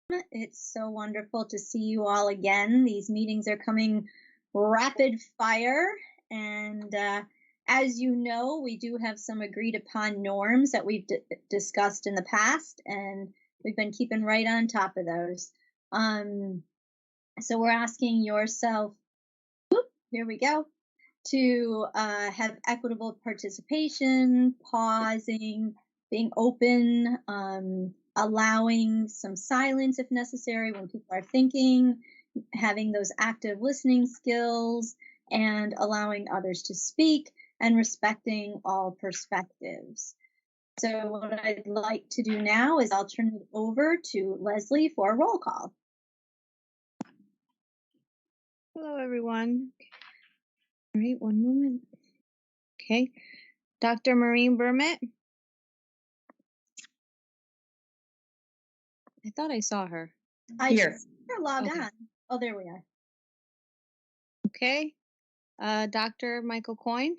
It's so wonderful to see you all again. These meetings are coming rapid fire. And as you know, we do have some agreed upon norms that we've discussed in the past, and we've been keeping right on top of those. So we're asking yourself, here we go, to have equitable participation, pausing, being open, allowing some silence if necessary when people are thinking, having those active listening skills, and allowing others to speak, and respecting all perspectives. So what I'd like to do now is I'll turn it over to Leslie for a roll call. Hello, everyone. All right, one moment. Okay. Dr. Maureen Burmett. I thought I saw her. Here. Log on. Oh, there we are. Okay. Dr. Michael Coyne.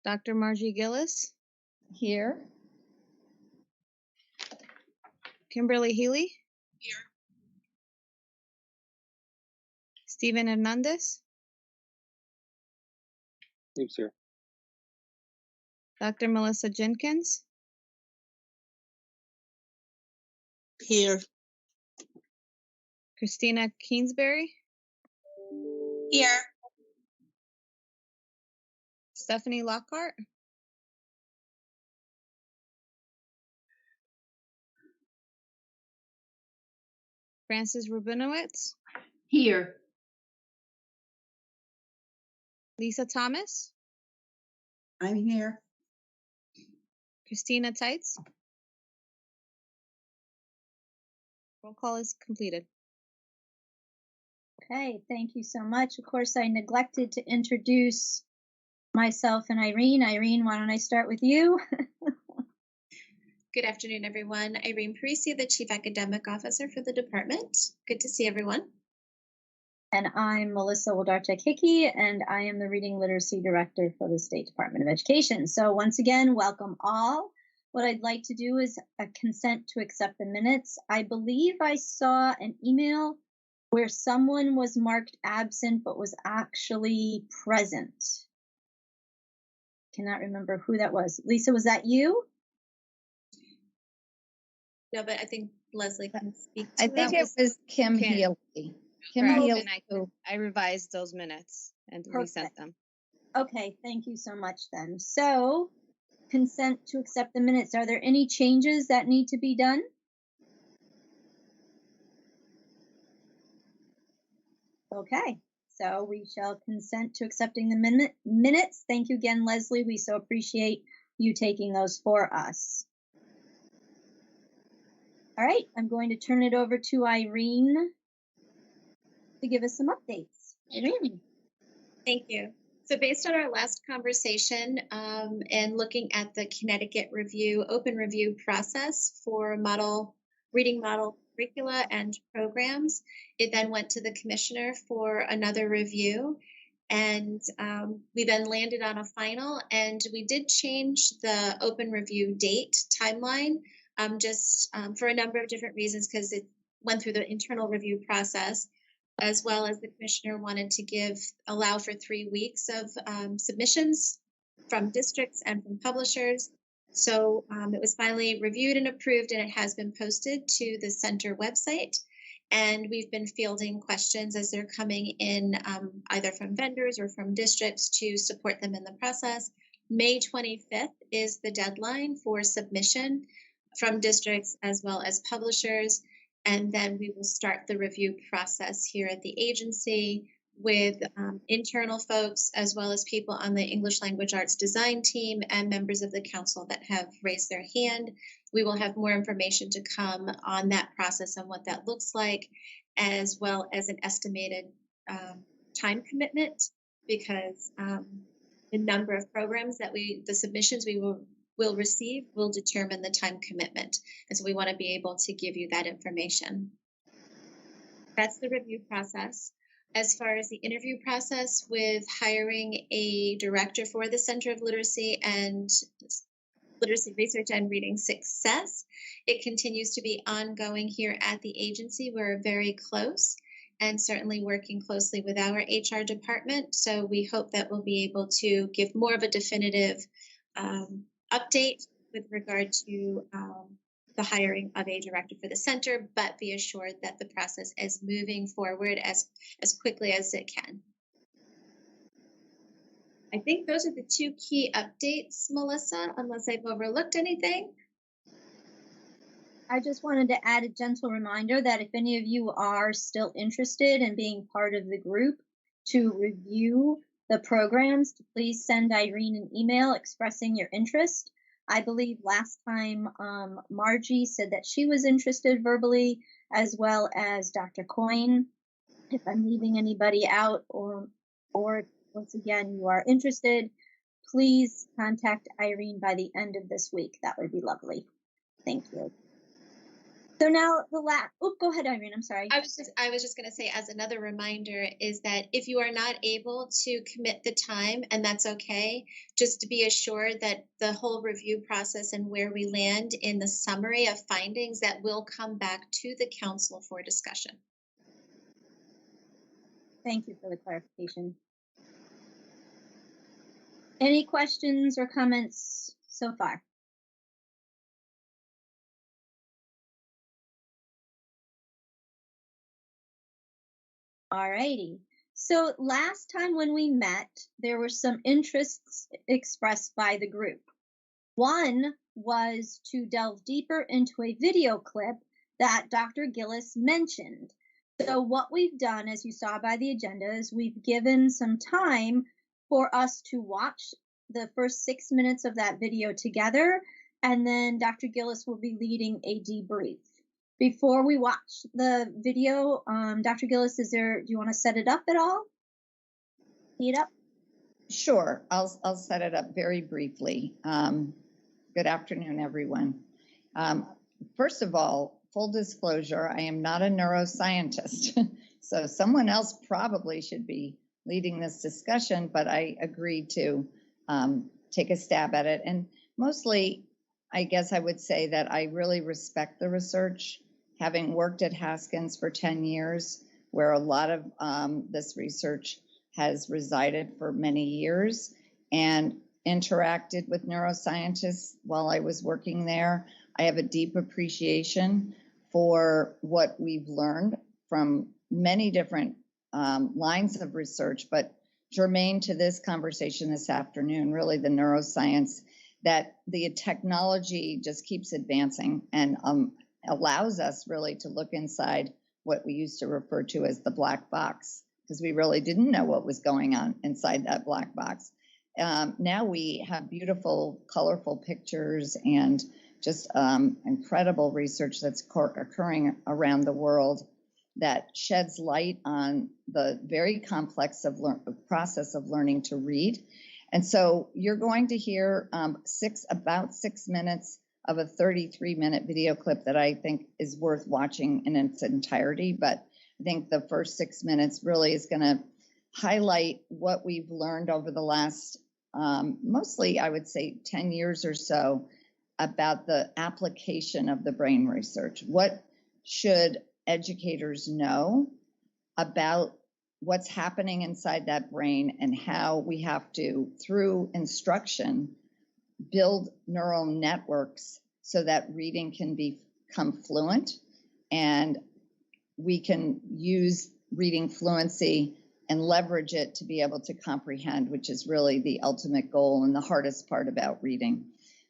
Dr. Margie Gillis. Here. Kimberly Healy. Here. Stephen Hernandez. Steve's here. Dr. Melissa Jenkins. Here. Christina Kingsbury. Here. Stephanie Lockhart. Francis Rubinowitz. Here. Lisa Thomas. I'm here. Christina Tights. Roll call is completed. Okay, thank you so much. Of course, I neglected to introduce myself and Irene. Irene, why don't I start with you? Good afternoon, everyone. Irene Parisi, the Chief Academic Officer for the department. Good to see everyone. And I'm Melissa Wildarczyk-Hickey, and I am the Reading Literacy Director for the State Department of Education. So once again, welcome all. What I'd like to do is a consent to accept the minutes. I believe I saw an email where someone was marked absent but was actually present. Cannot remember who that was. Lisa, was that you? No, but I think Leslie can speak to I think it was Kim Healy. Kim Healy. And I revised those minutes and resent them. Okay, thank you so much then. So, consent to accept the minutes. Are there any changes that need to be done? Okay, so we shall consent to accepting the minutes. Thank you again, Leslie. We so appreciate you taking those for us. All right, I'm going to turn it over to Irene to give us some updates. Irene. Thank you. So based on our last conversation and looking at the Connecticut open review process for reading model curricula and programs, it then went to the commissioner for another review. And we then landed on a final, and we did change the open review date timeline just for a number of different reasons, because it went through the internal review process, as well as the commissioner wanted to allow for 3 weeks of submissions from districts and from publishers. So it was finally reviewed and approved, and it has been posted to the center website. And we've been fielding questions as they're coming in either from vendors or from districts to support them in the process. May 25th is the deadline for submission from districts as well as publishers. And then we will start the review process here at the agency with internal folks, as well as people on the English Language Arts design team and members of the council that have raised their hand. We will have more information to come on that process and what that looks like, as well as an estimated time commitment, because the number of programs that the submissions we will receive will determine the time commitment. And so we want to be able to give you that information. That's the review process. As far as the interview process with hiring a director for the Center of Literacy and literacy research and reading success. It continues to be ongoing here at the agency. We're very close and certainly working closely with our HR department. So we hope that we'll be able to give more of a definitive update with regard to the hiring of a director for the center, but be assured that the process is moving forward as quickly as it can. I think those are the two key updates, Melissa, unless I've overlooked anything. I just wanted to add a gentle reminder that if any of you are still interested in being part of the group to review the programs, to please send Irene an email expressing your interest. I believe last time Margie said that she was interested verbally, as well as Dr. Coyne. If I'm leaving anybody out, or once again you are interested, please contact Irene by the end of this week. That would be lovely. Thank you. So now the last, go ahead, Irene, I'm sorry. I was just going to say, as another reminder, is that if you are not able to commit the time, and that's okay, just to be assured that the whole review process and where we land in the summary of findings, that will come back to the council for discussion. Thank you for the clarification. Any questions or comments so far? Alrighty. So last time when we met, there were some interests expressed by the group. One was to delve deeper into a video clip that Dr. Gillis mentioned. So what we've done, as you saw by the agenda, is we've given some time for us to watch the first 6 minutes of that video together, and then Dr. Gillis will be leading a debrief. Before we watch the video, Dr. Gillis, do you want to set it up at all? Tee it up? Sure, I'll set it up very briefly. Good afternoon, everyone. First of all, full disclosure, I am not a neuroscientist, so someone else probably should be leading this discussion, but I agreed to take a stab at it. And mostly, I guess I would say that I really respect the research, having worked at Haskins for 10 years, where a lot of this research has resided for many years, and interacted with neuroscientists while I was working there. I have a deep appreciation for what we've learned from many different lines of research, but germane to this conversation this afternoon, really the neuroscience, that the technology just keeps advancing and allows us really to look inside what we used to refer to as the black box, because we really didn't know what was going on inside that black box. Now we have beautiful, colorful pictures and just incredible research that's occurring around the world that sheds light on the very complex process of learning to read. And so you're going to hear about 6 minutes of a 33-minute video clip that I think is worth watching in its entirety. But I think the first 6 minutes really is going to highlight what we've learned over the last, mostly I would say 10 years or so, about the application of the brain research. What should educators know about what's happening inside that brain, and how we have to, through instruction, build neural networks so that reading can become fluent, and we can use reading fluency and leverage it to be able to comprehend, which is really the ultimate goal and the hardest part about reading.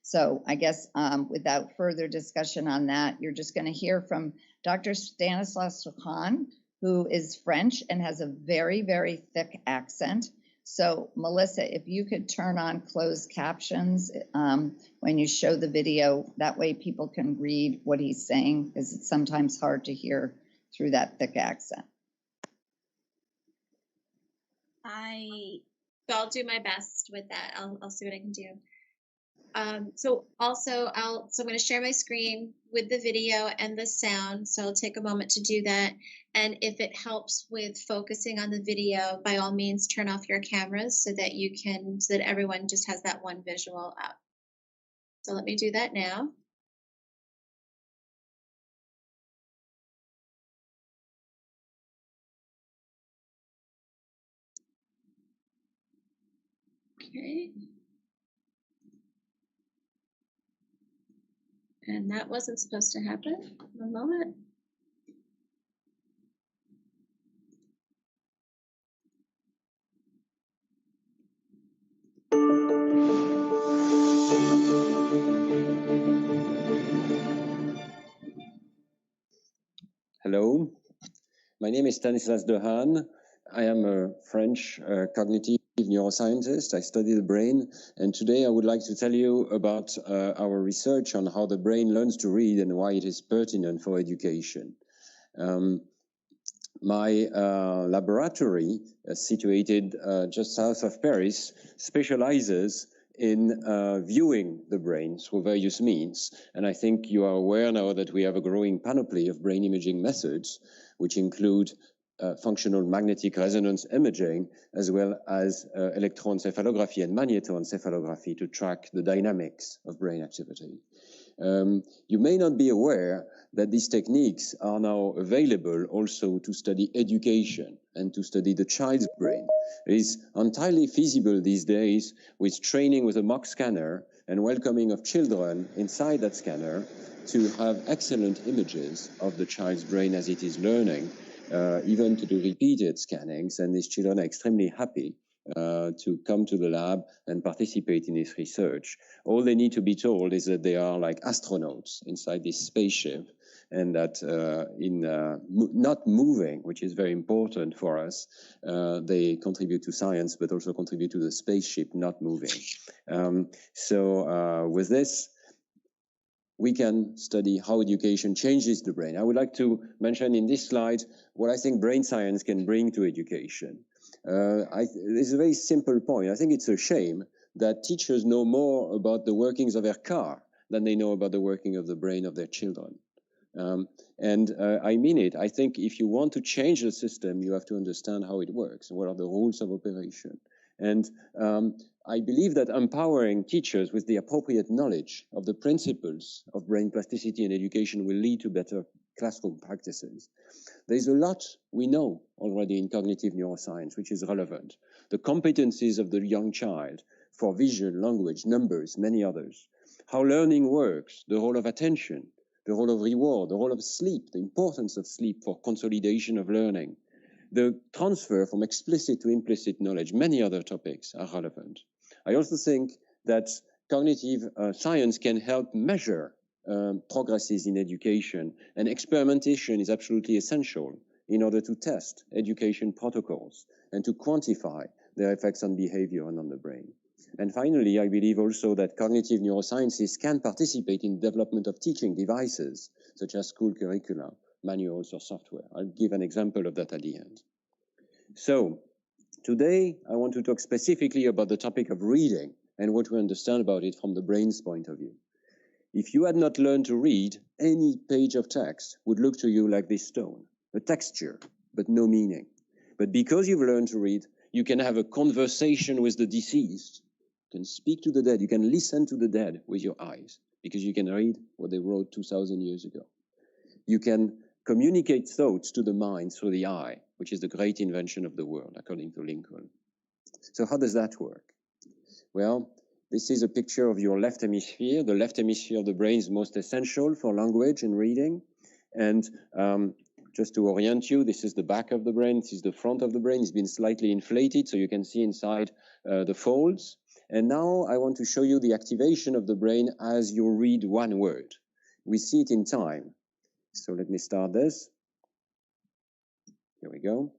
So I guess without further discussion on that, you're just going to hear from Dr. Stanislas Khan, who is French and has a very, very thick accent. So Melissa, if you could turn on closed captions when you show the video, that way people can read what he's saying, because it's sometimes hard to hear through that thick accent. I'll do my best with that. I'll see what I can do. So I'm going to share my screen with the video and the sound. So I'll take a moment to do that. And if it helps with focusing on the video, by all means, turn off your cameras so that everyone just has that one visual up. So let me do that now. Okay. And that wasn't supposed to happen. One moment. Hello, my name is Stanislas Dehaene. I am a French cognitive neuroscientist. I study the brain, and today I would like to tell you about our research on how the brain learns to read and why it is pertinent for education. My laboratory, situated just south of Paris, specializes in viewing the brain through various means. And I think you are aware now that we have a growing panoply of brain imaging methods, which include functional magnetic resonance imaging, as well as electroencephalography and magnetoencephalography to track the dynamics of brain activity. You may not be aware that these techniques are now available also to study education and to study the child's brain. It is entirely feasible these days with training with a mock scanner and welcoming of children inside that scanner to have excellent images of the child's brain as it is learning, even to do repeated scannings, and these children are extremely happy to come to the lab and participate in this research. All they need to be told is that they are like astronauts inside this spaceship, and that not moving, which is very important for us, they contribute to science, but also contribute to the spaceship not moving. With this, we can study how education changes the brain. I would like to mention in this slide what I think brain science can bring to education. This is a very simple point. I think it's a shame that teachers know more about the workings of their car than they know about the working of the brain of their children. I mean it. I think if you want to change the system, you have to understand how it works and what are the rules of operation. And I believe that empowering teachers with the appropriate knowledge of the principles of brain plasticity and education will lead to better classroom practices. There's a lot we know already in cognitive neuroscience, which is relevant. The competencies of the young child for vision, language, numbers, many others. How learning works, the role of attention, the role of reward, the role of sleep, the importance of sleep for consolidation of learning, the transfer from explicit to implicit knowledge, many other topics are relevant. I also think that cognitive science can help measure progresses in education, and experimentation is absolutely essential in order to test education protocols and to quantify their effects on behavior and on the brain. And finally, I believe also that cognitive neurosciences can participate in development of teaching devices, such as school curricula, manuals, or software. I'll give an example of that at the end. So, today, I want to talk specifically about the topic of reading and what we understand about it from the brain's point of view. If you had not learned to read, any page of text would look to you like this stone, a texture, but no meaning. But because you've learned to read, you can have a conversation with the deceased, you can speak to the dead, you can listen to the dead with your eyes, because you can read what they wrote 2,000 years ago. You can communicate thoughts to the mind through the eye, which is the great invention of the world, according to Lincoln. So how does that work? Well, this is a picture of your left hemisphere. The left hemisphere of the brain is most essential for language and reading. And just to orient you, this is the back of the brain. This is the front of the brain. It's been slightly inflated, so you can see inside the folds. And now I want to show you the activation of the brain as you read one word. We see it in time. So let me start this. Here we go.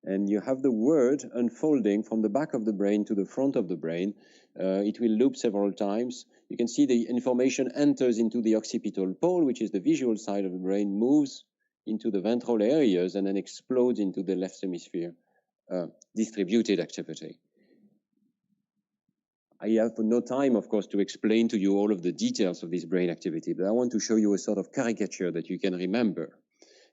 And you have the word unfolding from the back of the brain to the front of the brain. It will loop several times. You can see the information enters into the occipital pole, which is the visual side of the brain, moves into the ventral areas, and then explodes into the left hemisphere distributed activity. I have no time, of course, to explain to you all of the details of this brain activity, but I want to show you a sort of caricature that you can remember.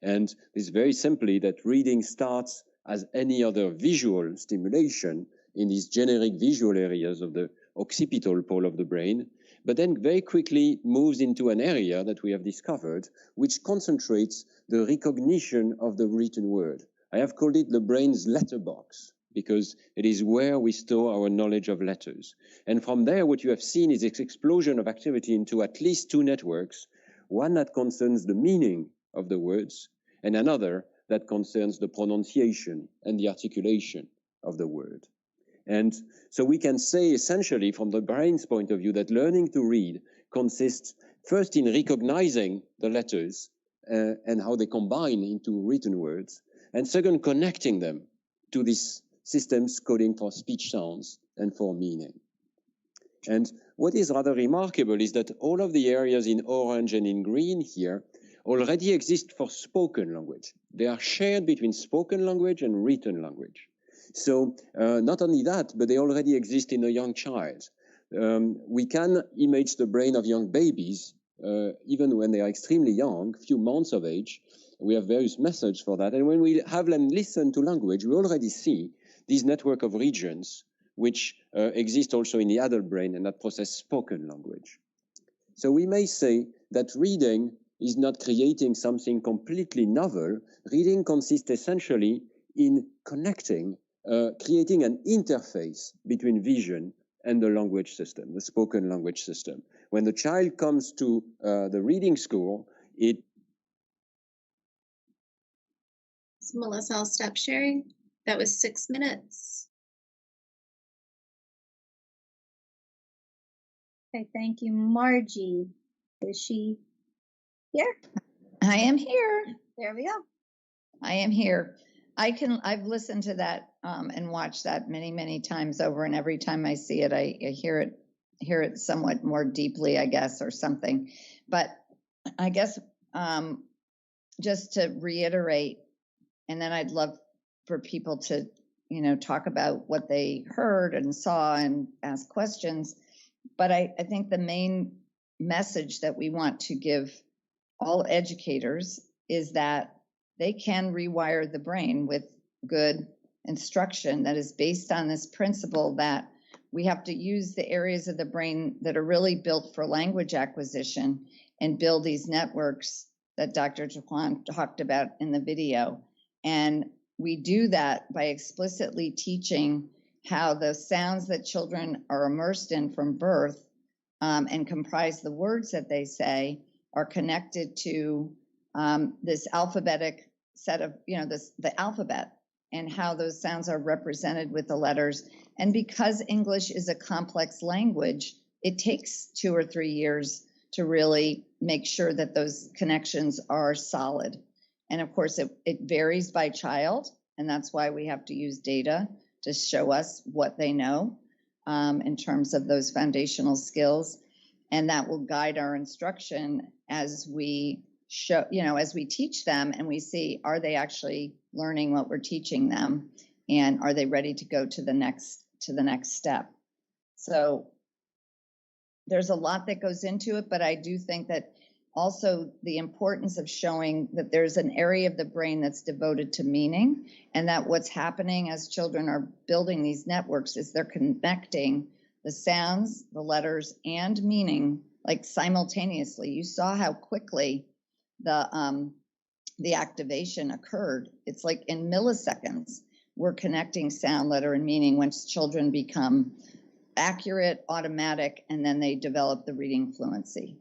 And it's very simply that reading starts as any other visual stimulation in these generic visual areas of the occipital pole of the brain. but then very quickly moves into an area that we have discovered, which concentrates the recognition of the written word. I have called it the brain's letterbox, because it is where we store our knowledge of letters. And from there, what you have seen is this explosion of activity into at least two networks, one that concerns the meaning of the words, and another that concerns the pronunciation and the articulation of the word. And so we can say essentially from the brain's point of view that learning to read consists first in recognizing the letters and how they combine into written words, and second, connecting them to these systems coding for speech sounds and for meaning. And what is rather remarkable is that all of the areas in orange and in green here already exist for spoken language. They are shared between spoken language and written language. So not only that, but they already exist in a young child. We can image the brain of young babies, even when they are extremely young, few months of age. We have various methods for that. And when we have them listen to language, we already see this network of regions which exist also in the adult brain and that process spoken language. So we may say that reading is not creating something completely novel. Reading consists essentially in connecting, creating an interface between vision and the language system, the spoken language system. When the child comes to the reading school, So Melissa, I'll stop sharing. That was 6 minutes. Okay, thank you. Margie, is she here? I am here. There we go. I am here. I've listened to that and watched that many, many times over, and every time I see it, I hear it somewhat more deeply, I guess, or something. But I guess just to reiterate, and then I'd love for people to, talk about what they heard and saw and ask questions. But I think the main message that we want to give all educators is that they can rewire the brain with good instruction that is based on this principle that we have to use the areas of the brain that are really built for language acquisition and build these networks that Dr. Jaquan talked about in the video. And we do that by explicitly teaching how the sounds that children are immersed in from birth and comprise the words that they say are connected to this alphabetic set of, the alphabet, and how those sounds are represented with the letters. And because English is a complex language, it takes 2 or 3 years to really make sure that those connections are solid. And of course, it varies by child, and that's why we have to use data to show us what they know in terms of those foundational skills. And that will guide our instruction as we show, as we teach them and we see, are they actually learning what we're teaching them? And are they ready to go to the next step? So there's a lot that goes into it, but I do think that also the importance of showing that there's an area of the brain that's devoted to meaning, and that what's happening as children are building these networks is they're connecting the sounds, the letters, and meaning like simultaneously. You saw how quickly the activation occurred. It's like in milliseconds, we're connecting sound, letter, and meaning once children become accurate, automatic, and then they develop the reading fluency.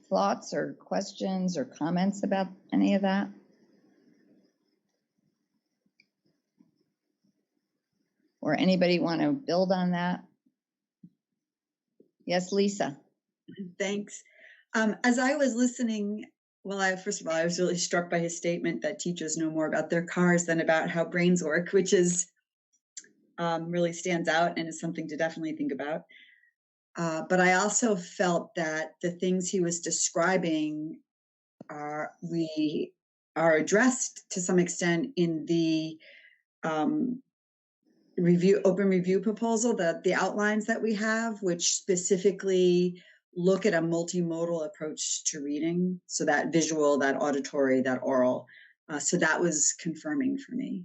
Thoughts or questions or comments about any of that? Or anybody want to build on that? Yes, Lisa. Thanks. As I was listening, first of all, I was really struck by his statement that teachers know more about their cars than about how brains work, which is really stands out and is something to definitely think about. But I also felt that the things he was describing are addressed to some extent in the open review proposal, the outlines that we have, which specifically look at a multimodal approach to reading. So that visual, that auditory, that oral. So that was confirming for me.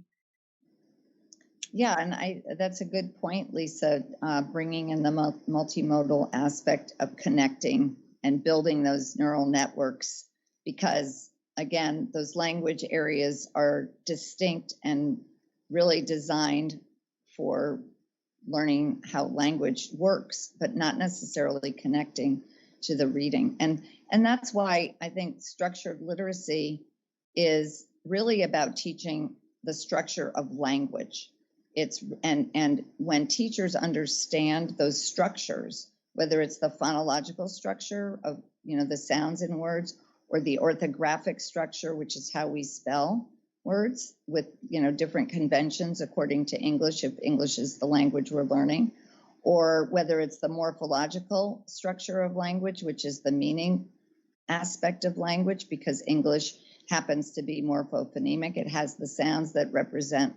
Yeah, and that's a good point, Lisa, bringing in the multimodal aspect of connecting and building those neural networks, because again, those language areas are distinct and really designed for learning how language works, but not necessarily connecting to the reading. And that's why I think structured literacy is really about teaching the structure of language. It's and when teachers understand those structures, whether it's the phonological structure of the sounds in words, or the orthographic structure, which is how we spell words with different conventions according to English, if English is the language we're learning, or whether it's the morphological structure of language, which is the meaning aspect of language, because English happens to be morphophonemic. It has the sounds that represent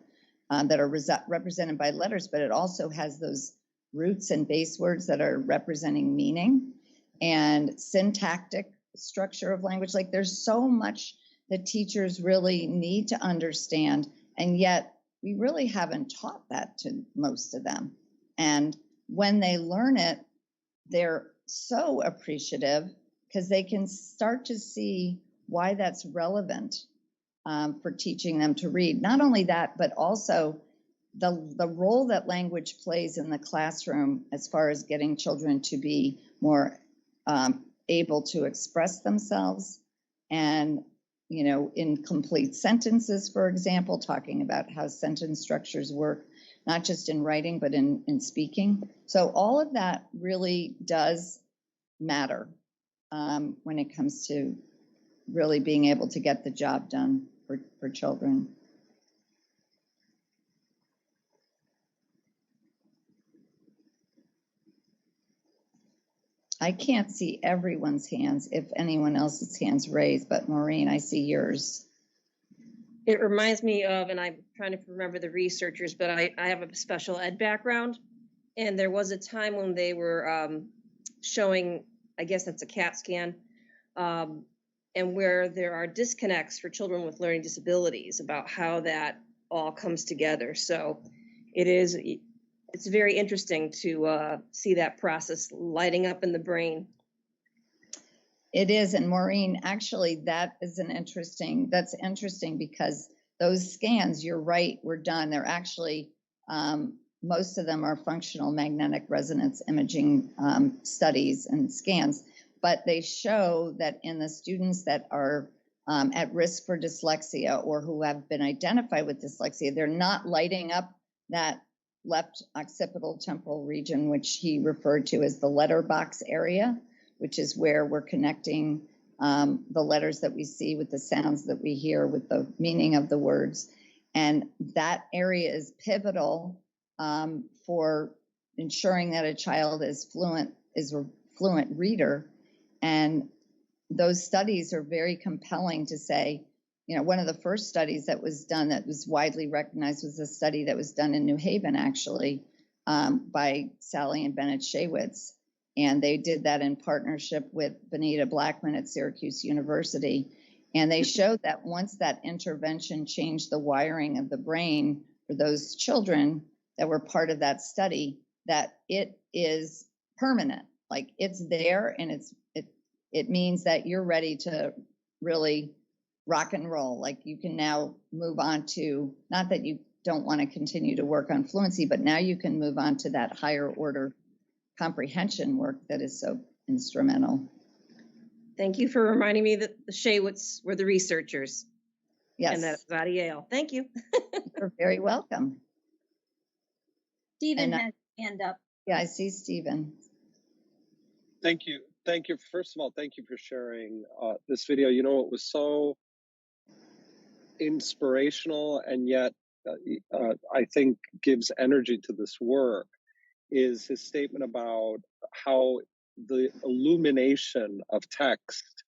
that are represented by letters, but it also has those roots and base words that are representing meaning, and syntactic structure of language. Like, there's so much that teachers really need to understand, and yet we really haven't taught that to most of them. And when they learn it, they're so appreciative because they can start to see why that's relevant for teaching them to read. Not only that, but also the role that language plays in the classroom as far as getting children to be more able to express themselves, and in complete sentences, for example, talking about how sentence structures work, not just in writing, but in speaking. So all of that really does matter when it comes to really being able to get the job done for children. I can't see everyone's hands, if anyone else's hands raised, but Maureen, I see yours. It reminds me of, and I'm trying to remember the researchers, but I have a special ed background, and there was a time when they were showing, I guess that's a CAT scan, and where there are disconnects for children with learning disabilities about how that all comes together. So it's very interesting to see that process lighting up in the brain. It is, and Maureen, actually, that's interesting because those scans, you're right, were done. They're actually, most of them are functional magnetic resonance imaging studies and scans, but they show that in the students that are at risk for dyslexia or who have been identified with dyslexia, they're not lighting up that left occipital temporal region, which he referred to as the letterbox area, which is where we're connecting the letters that we see with the sounds that we hear with the meaning of the words. And that area is pivotal for ensuring that a child is a fluent reader. And those studies are very compelling to say, one of the first studies that was done that was widely recognized was a study that was done in New Haven, actually, by Sally and Bennett Shaywitz. And they did that in partnership with Benita Blackman at Syracuse University. And they showed that once that intervention changed the wiring of the brain for those children that were part of that study, that it is permanent. Like, it's there, and it means that you're ready to really rock and roll. Like, you can now move on to, not that you don't want to continue to work on fluency, but now you can move on to that higher order comprehension work that is so instrumental. Thank you for reminding me that the Shaywitz were the researchers. Yes. And that's out of Yale. Thank you. You're very welcome. Stephen has his hand up. Yeah, I see Stephen. Thank you. Thank you. First of all, thank you for sharing this video. It was so inspirational, and yet I think gives energy to this work, is his statement about how the illumination of text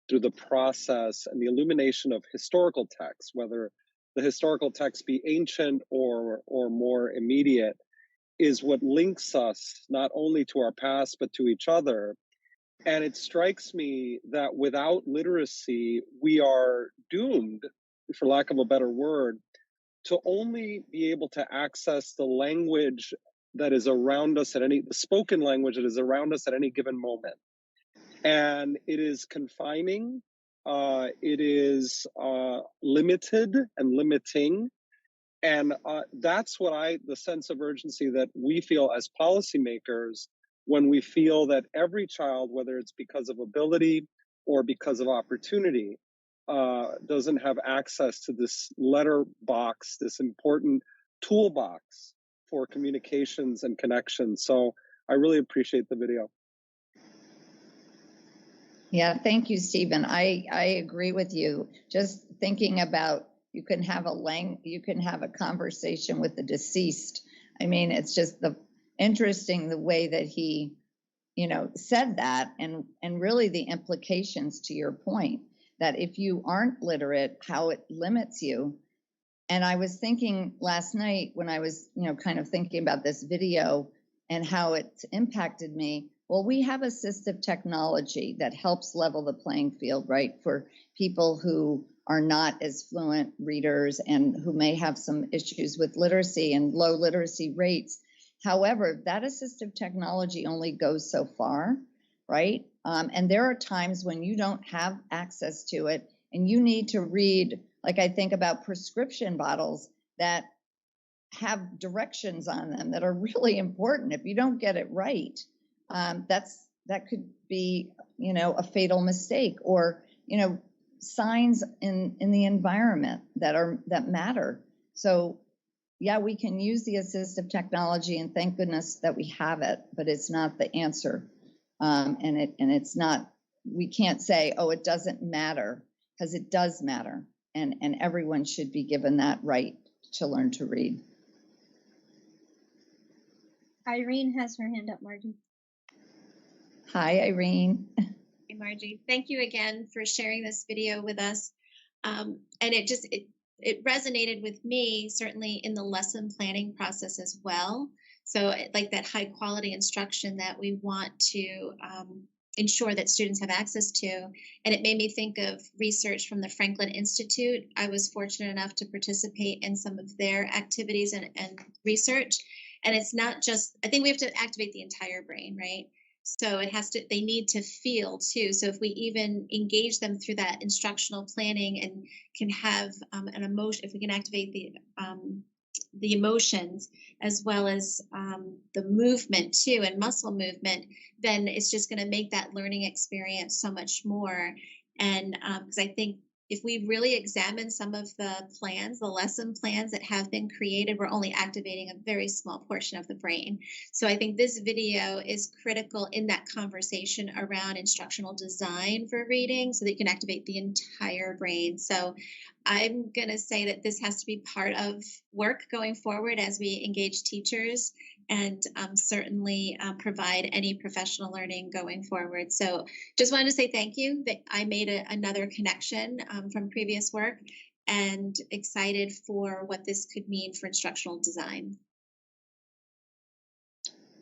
through the process and the illumination of historical text, whether the historical text be ancient or more immediate, is what links us not only to our past, but to each other. And it strikes me that without literacy, we are doomed, for lack of a better word, to only be able to access the language that is around us the spoken language that is around us at any given moment. And it is confining, it is limited and limiting. And that's what the sense of urgency that we feel as policymakers when we feel that every child, whether it's because of ability or because of opportunity, doesn't have access to this letterbox, this important toolbox for communications and connections. So I really appreciate the video. Yeah, thank you, Stephen. I agree with you. Just thinking about you can have a conversation with the deceased. I mean, it's just interesting the way that he, said that, and really the implications to your point that if you aren't literate, how it limits you. And I was thinking last night when I was, kind of thinking about this video and how it's impacted me. Well, we have assistive technology that helps level the playing field, right, for people who are not as fluent readers and who may have some issues with literacy and low literacy rates. However, that assistive technology only goes so far, right? And there are times when you don't have access to it and you need to read, like I think about prescription bottles that have directions on them that are really important. If you don't get it right, that could be, a fatal mistake, or, signs in the environment that matter. So yeah, we can use the assistive technology, and thank goodness that we have it, but it's not the answer. And it's not, we can't say, oh, it doesn't matter, because it does matter. And everyone should be given that right to learn to read. Irene has her hand up, Margie. Hi, Irene. Hey, Margie. Thank you again for sharing this video with us. And it resonated with me, certainly in the lesson planning process as well. So like that high quality instruction that we want to ensure that students have access to. And it made me think of research from the Franklin Institute. I was fortunate enough to participate in some of their activities and research. And it's not just, I think we have to activate the entire brain, right? So they need to feel too. So if we even engage them through that instructional planning and can have an emotion, if we can activate the emotions as well as the movement too, and muscle movement, then it's just going to make that learning experience so much more. And because I think if we really examine some of the plans, the lesson plans that have been created, we're only activating a very small portion of the brain. So I think this video is critical in that conversation around instructional design for reading so that you can activate the entire brain. So I'm going to say that this has to be part of work going forward as we engage teachers and certainly provide any professional learning going forward. So just wanted to say thank you that I made another connection from previous work, and excited for what this could mean for instructional design.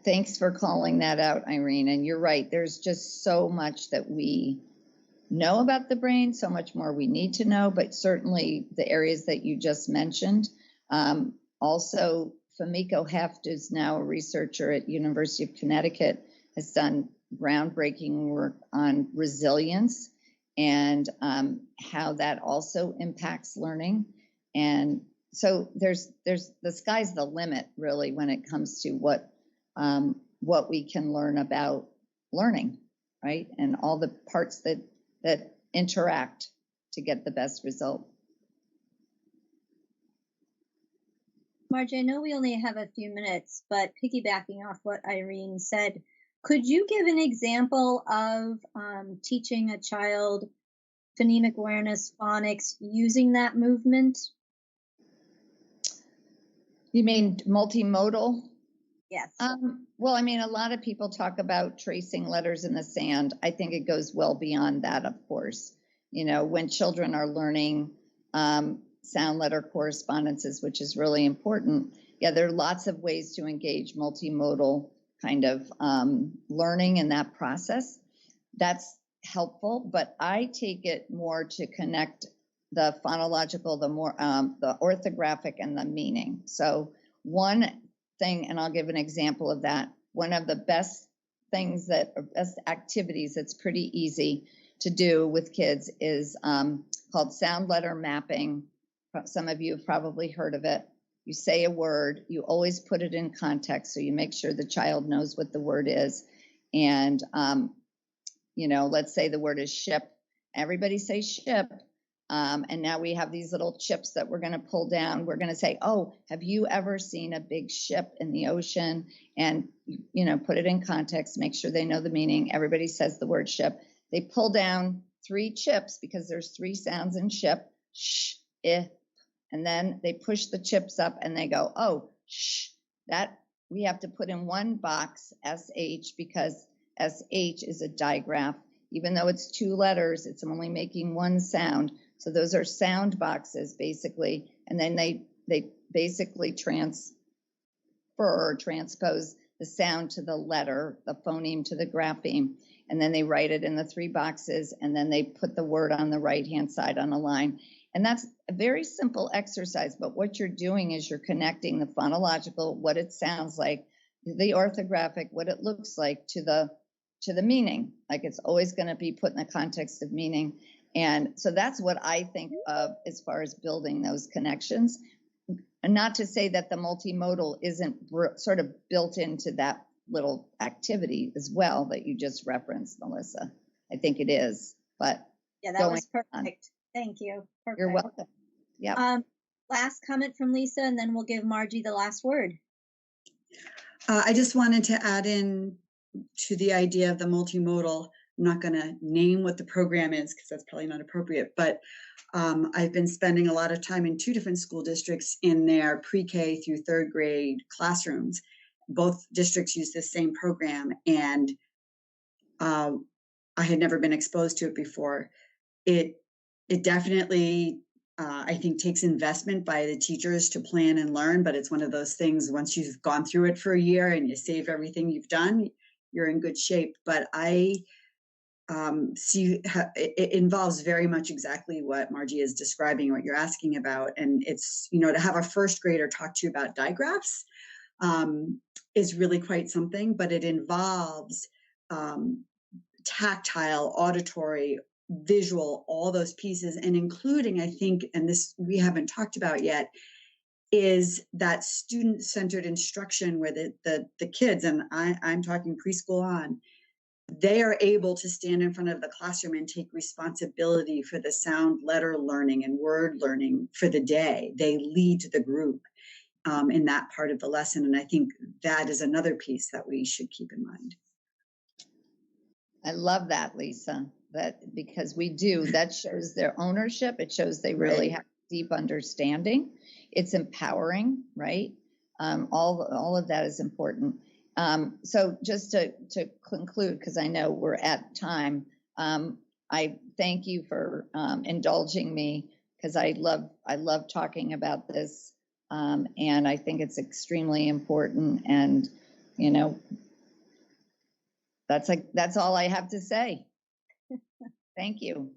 Thanks for calling that out, Irene. And you're right, there's just so much that we know about the brain, so much more we need to know, but certainly the areas that you just mentioned. Also, Famiko Heft is now a researcher at University of Connecticut, has done groundbreaking work on resilience and how that also impacts learning. And so there's the sky's the limit, really, when it comes to what we can learn about learning, right? And all the parts that interact to get the best result. Margie, I know we only have a few minutes, but piggybacking off what Irene said, could you give an example of teaching a child phonemic awareness, phonics, using that movement? You mean multimodal? Yes. Well, I mean, a lot of people talk about tracing letters in the sand. I think it goes well beyond that, of course. When children are learning sound letter correspondences, which is really important. Yeah, there are lots of ways to engage multimodal kind of learning in that process. That's helpful, but I take it more to connect the phonological, the orthographic, and the meaning. So one thing, and I'll give an example of that. One of the best things best activities that's pretty easy to do with kids is called sound letter mapping. Some of you have probably heard of it. You say a word, you always put it in context, so you make sure the child knows what the word is. And, let's say the word is ship. Everybody say ship. And now we have these little chips that we're going to pull down. We're going to say, oh, have you ever seen a big ship in the ocean? And, put it in context, make sure they know the meaning. Everybody says the word ship. They pull down 3 chips because there's 3 sounds in ship. Sh, I. And then they push the chips up and they go, oh, sh. That we have to put in one box, SH, because SH is a digraph. Even though it's 2 letters, it's only making 1 sound. So those are sound boxes, basically. And then they basically transpose the sound to the letter, the phoneme to the grapheme. And then they write it in the 3 boxes, and then they put the word on the right-hand side on a line. And that's a very simple exercise, but what you're doing is you're connecting the phonological, what it sounds like, the orthographic, what it looks like, to the meaning. Like, it's always going to be put in the context of meaning. And so that's what I think of as far as building those connections. And not to say that the multimodal isn't sort of built into that little activity as well that you just referenced, Melissa. I think it is, but yeah, that was perfect. On. Thank you. Perfect. You're welcome. Yeah. Last comment from Lisa, and then we'll give Margie the last word. I just wanted to add in to the idea of the multimodal. I'm not going to name what the program is because that's probably not appropriate, but I've been spending a lot of time in 2 different school districts in their pre-K through 3rd grade classrooms. Both districts use the same program, and I had never been exposed to it before. It definitely, I think, takes investment by the teachers to plan and learn, but it's one of those things, once you've gone through it for a year and you save everything you've done, you're in good shape. But I see it involves very much exactly what Margie is describing, what you're asking about. And it's, to have a 1st grader talk to you about digraphs is really quite something, but it involves tactile, auditory, visual, all those pieces, and including, I think, and this we haven't talked about yet, is that student-centered instruction where the kids, and I'm talking preschool on, they are able to stand in front of the classroom and take responsibility for the sound letter learning and word learning for the day. They lead the group in that part of the lesson, and I think that is another piece that we should keep in mind. I love that, Lisa. That because that shows their ownership. It shows they really have deep understanding. It's empowering, right? All of that is important. So just to conclude, because I know we're at time, I thank you for indulging me, because I love talking about this, and I think it's extremely important. And that's all I have to say. Thank you.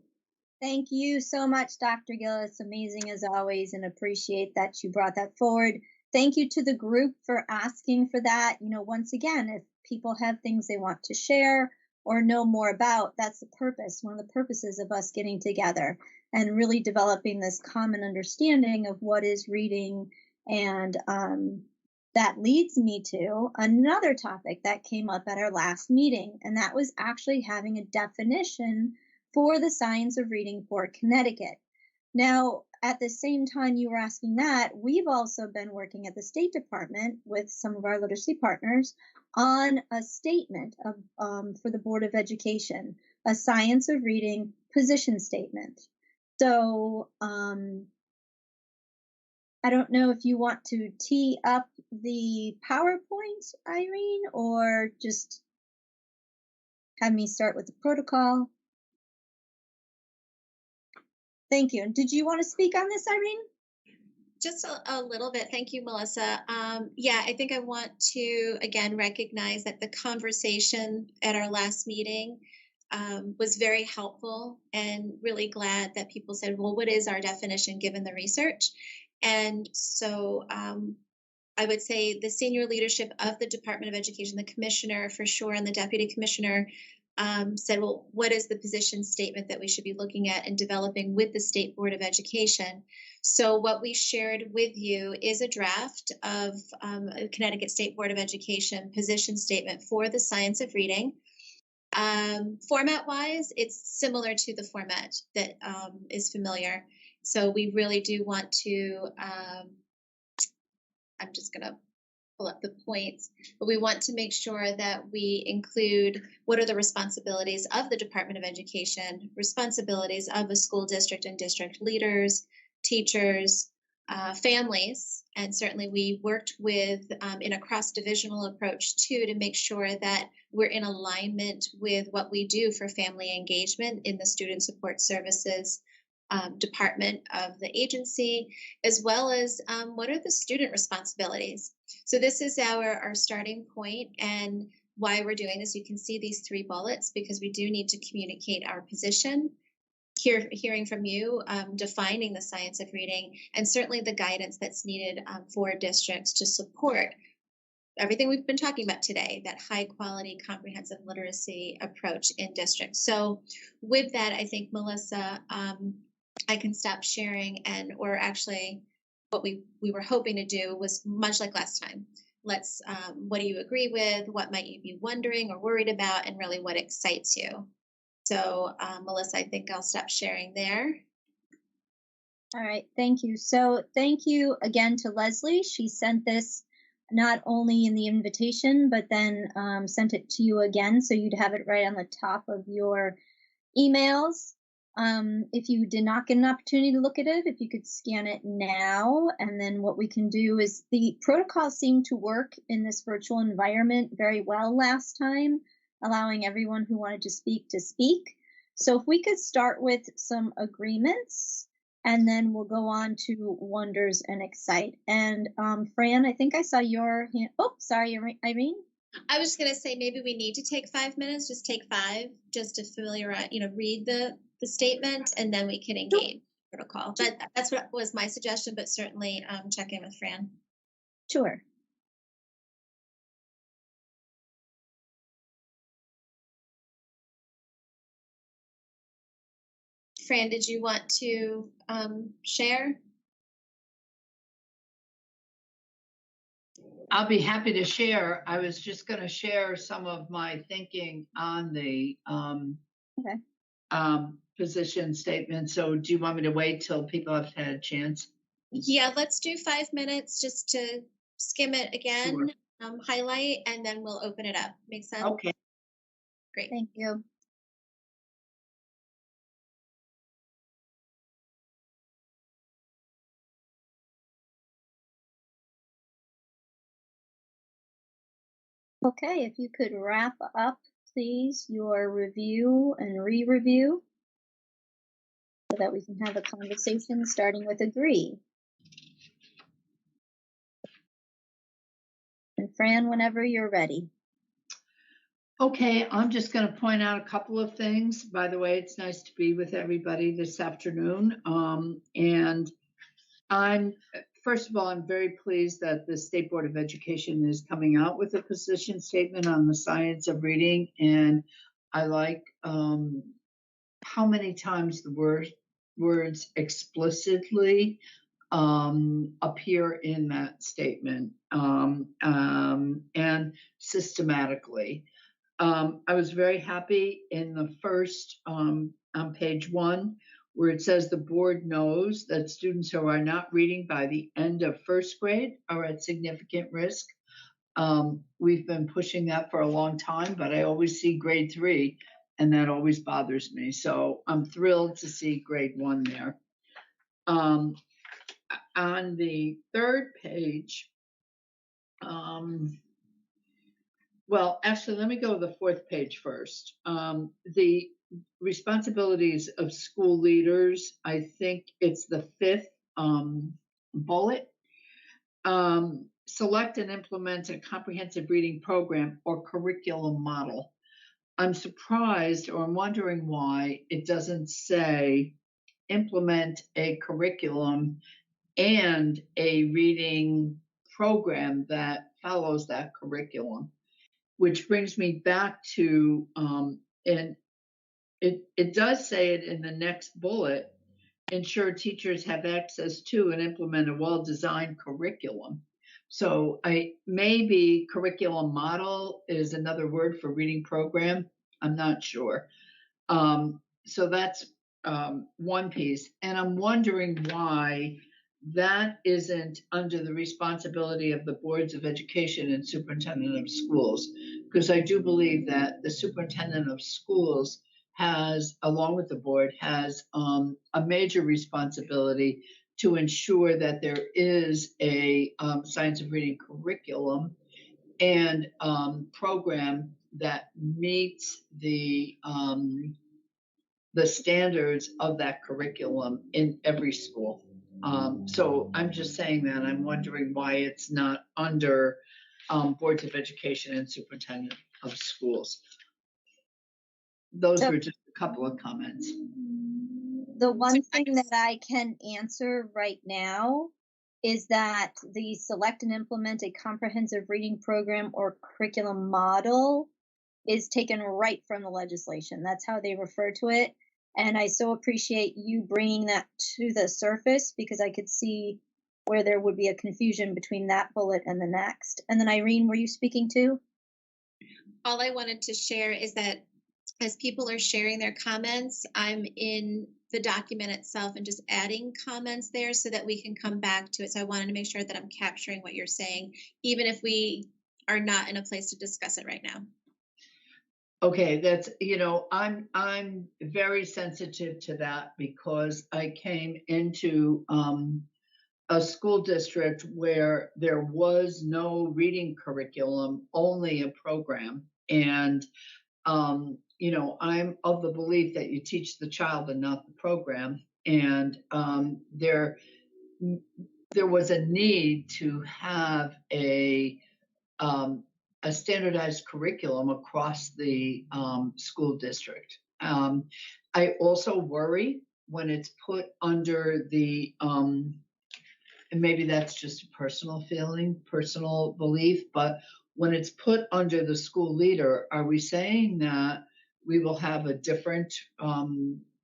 Thank you so much, Dr. Gill. It's amazing as always, and appreciate that you brought that forward. Thank you to the group for asking for that. Once again, if people have things they want to share or know more about, that's the purpose, one of the purposes of us getting together and really developing this common understanding of what is reading. And that leads me to another topic that came up at our last meeting, and that was actually having a definition for the science of reading for Connecticut. Now, at the same time you were asking that, we've also been working at the State Department with some of our literacy partners on a statement of, for the Board of Education, a science of reading position statement. So I don't know if you want to tee up the PowerPoint, Irene, or just have me start with the protocol. Thank you. And did you want to speak on this, Irene? Just a little bit. Thank you, Melissa. Yeah, I think I want to, again, recognize that the conversation at our last meeting was very helpful, and really glad that people said, well, what is our definition given the research? And so I would say the senior leadership of the Department of Education, the commissioner for sure, and the deputy commissioner said, well, what is the position statement that we should be looking at and developing with the State Board of Education? So what we shared with you is a draft of a Connecticut State Board of Education position statement for the science of reading. Format-wise, it's similar to the format that is familiar. So we really do want to, I'm just going to pull up the points, but we want to make sure that we include what are the responsibilities of the Department of Education, responsibilities of a school district and district leaders, teachers, families, and certainly we worked with in a cross-divisional approach too to make sure that we're in alignment with what we do for family engagement in the Student Support Services department of the agency, as well as what are the student responsibilities. So this is our starting point, and why we're doing this. You can see these 3 bullets because we do need to communicate our position, hearing from you, defining the science of reading, and certainly the guidance that's needed for districts to support everything we've been talking about today, that high quality comprehensive literacy approach in districts. So with that, I think, Melissa, I can stop sharing, or actually what we were hoping to do was much like last time. Let's, what do you agree with? What might you be wondering or worried about? And really what excites you? So Melissa, I think I'll stop sharing there. All right, thank you. So thank you again to Leslie. She sent this not only in the invitation, but then sent it to you again, so you'd have it right on the top of your emails. If you did not get an opportunity to look at it, if you could scan it now, and then what we can do is the protocol seemed to work in this virtual environment very well last time, allowing everyone who wanted to speak to speak. So if we could start with some agreements, and then we'll go on to wonders and excite. And Fran, I think I saw your hand. Oh, sorry, Irene. I was just going to say maybe we need to take 5 minutes, just take 5, just to familiarize, read the statement, and then we can engage protocol. But that's what was my suggestion, but certainly check in with Fran. Sure. Fran, did you want to share? I'll be happy to share. I was just going to share some of my thinking on the position statement. So do you want me to wait till people have had a chance? Yeah, let's do 5 minutes just to skim it again, sure. Highlight, and then we'll open it up. Make sense? Okay. Great. Thank you. Okay, if you could wrap up, please, your review and re-review so that we can have a conversation starting with agree. And Fran, whenever you're ready. Okay, I'm just going to point out a couple of things. By the way, it's nice to be with everybody this afternoon. And first of all, I'm very pleased that the State Board of Education is coming out with a position statement on the science of reading. And I like how many times the words explicitly appear in that statement and systematically. I was very happy in the first, on page 1, where it says the board knows that students who are not reading by the end of first grade are at significant risk. We've been pushing that for a long time, but I always see grade 3, and that always bothers me. So I'm thrilled to see grade 1 there. On the third page, well, actually, let me go to the fourth page first. The responsibilities of school leaders, I think it's the 5th bullet. Select and implement a comprehensive reading program or curriculum model. I'm surprised, or I'm wondering why it doesn't say implement a curriculum and a reading program that follows that curriculum, which brings me back to, and it does say it in the next bullet, ensure teachers have access to and implement a well-designed curriculum. So maybe curriculum model is another word for reading program. I'm not sure. So that's one piece. And I'm wondering why that isn't under the responsibility of the boards of education and superintendent of schools, because I do believe that the superintendent of schools has, along with the board, has a major responsibility to ensure that there is a science of reading curriculum and program that meets the standards of that curriculum in every school. So I'm just saying that. I'm wondering why it's not under boards of education and superintendent of schools. Those were just a couple of comments. The one thing that I can answer right now is that the select and implement a comprehensive reading program or curriculum model is taken right from the legislation. That's how they refer to it. And I so appreciate you bringing that to the surface, because I could see where there would be a confusion between that bullet and the next. And then Irene, were you speaking to? All I wanted to share is that as people are sharing their comments, I'm in the document itself and just adding comments there so that we can come back to it. So I wanted to make sure that I'm capturing what you're saying, even if we are not in a place to discuss it right now. Okay, that's, I'm very sensitive to that because I came into a school district where there was no reading curriculum, only a program. And, I'm of the belief that you teach the child and not the program. And there was a need to have a standardized curriculum across the school district. I also worry when it's put under the, and maybe that's just a personal feeling, personal belief, but when it's put under the school leader, are we saying that we will have a different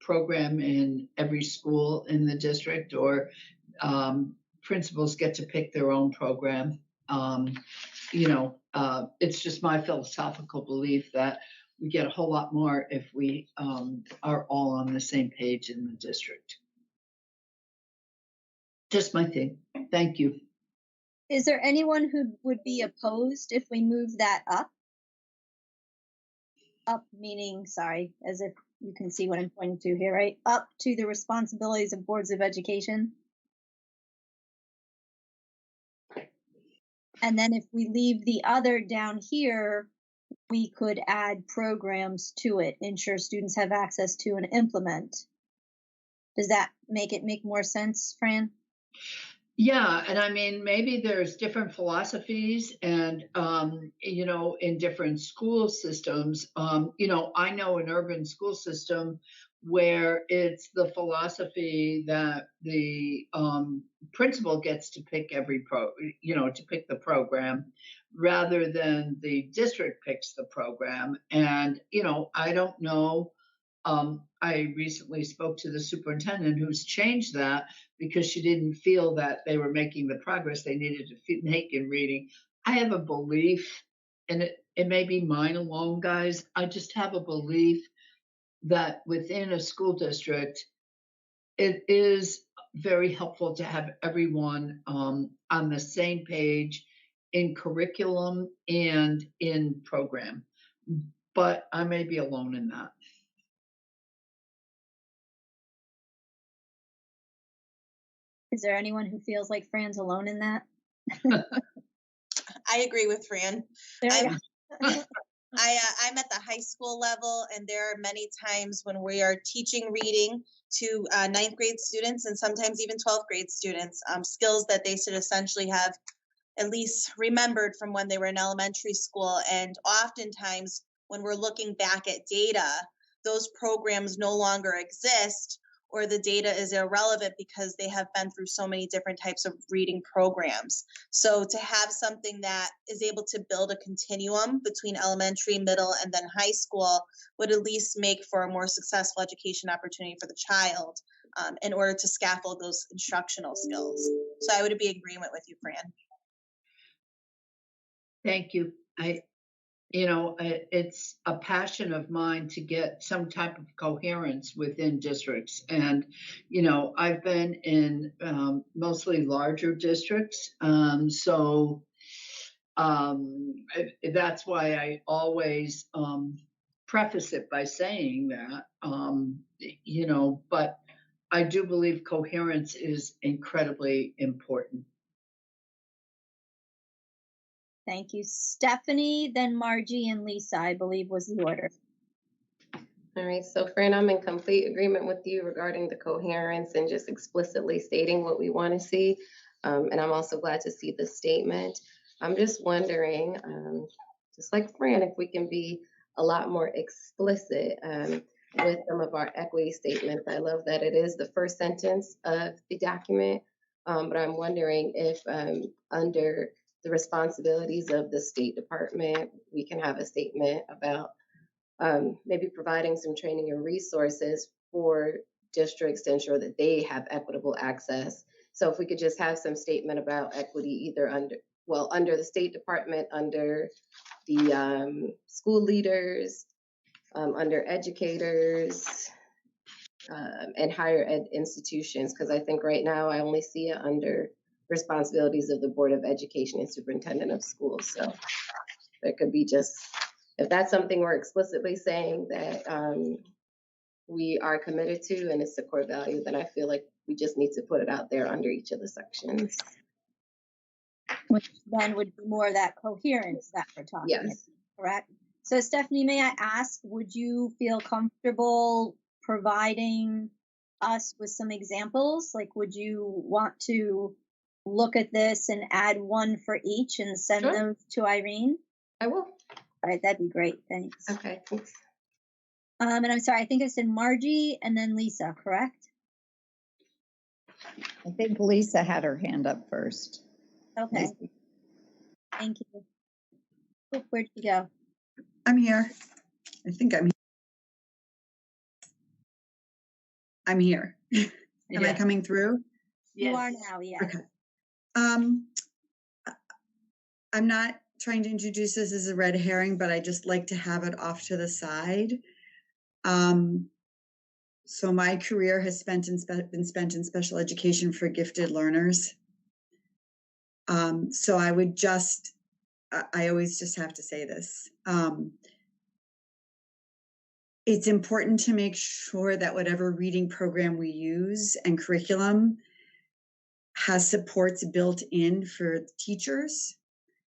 program in every school in the district, or principals get to pick their own program? It's just my philosophical belief that we get a whole lot more if we are all on the same page in the district. Just my thing. Thank you. Is there anyone who would be opposed if we move that up? Up meaning, sorry, as if you can see what I'm pointing to here, right? Up to the responsibilities of boards of education. And then if we leave the other down here, we could add programs to it, ensure students have access to and implement. Does that make more sense, Fran? Yeah, and I mean, maybe there's different philosophies and, in different school systems. I know an urban school system where it's the philosophy that the principal gets to pick to pick the program rather than the district picks the program. And, I don't know. I recently spoke to the superintendent who's changed that because she didn't feel that they were making the progress they needed to make in reading. I have a belief, and it may be mine alone, guys. I just have a belief that within a school district, it is very helpful to have everyone on the same page in curriculum and in program. But I may be alone in that. Is there anyone who feels like Fran's alone in that? I agree with Fran. I'm at the high school level, and there are many times when we are teaching reading to 9th grade students and sometimes even 12th grade students, skills that they should essentially have at least remembered from when they were in elementary school. And oftentimes when we're looking back at data, those programs no longer exist, or the data is irrelevant because they have been through so many different types of reading programs. So to have something that is able to build a continuum between elementary, middle, and then high school would at least make for a more successful education opportunity for the child, in order to scaffold those instructional skills. So I would be in agreement with you, Fran. Thank you. It's a passion of mine to get some type of coherence within districts. And, I've been in mostly larger districts. So that's why I always preface it by saying that, but I do believe coherence is incredibly important. Thank you, Stephanie, then Margie and Lisa, I believe was the order. All right, so Fran, I'm in complete agreement with you regarding the coherence and just explicitly stating what we want to see. And I'm also glad to see the statement. I'm just wondering, just like Fran, if we can be a lot more explicit with some of our equity statements. I love that it is the first sentence of the document, but I'm wondering if under the responsibilities of the State Department, we can have a statement about maybe providing some training and resources for districts to ensure that they have equitable access. So if we could just have some statement about equity either under the State Department, under the school leaders, under educators, and higher ed institutions, because I think right now I only see it under responsibilities of the Board of Education and Superintendent of Schools. So there could be just, if that's something we're explicitly saying that we are committed to and it's a core value, then I feel like we just need to put it out there under each of the sections. Which then would be more of that coherence that we're talking about, correct? So Stephanie, may I ask, would you feel comfortable providing us with some examples? Like, would you want to look at this and add one for each and send those to Irene? I will. All right, that'd be great. Thanks. Okay, thanks. And I'm sorry, I think I said Margie and then Lisa, correct? I think Lisa had her hand up first. Okay. Thank you. Oh, where'd you go? I'm here. I think I'm here. I'm here. Am I coming through? Yes. You are now, yes. Okay. I'm not trying to introduce this as a red herring, but I just like to have it off to the side. So my career has been spent in special education for gifted learners. So I always just have to say this. It's important to make sure that whatever reading program we use and curriculum has supports built in for teachers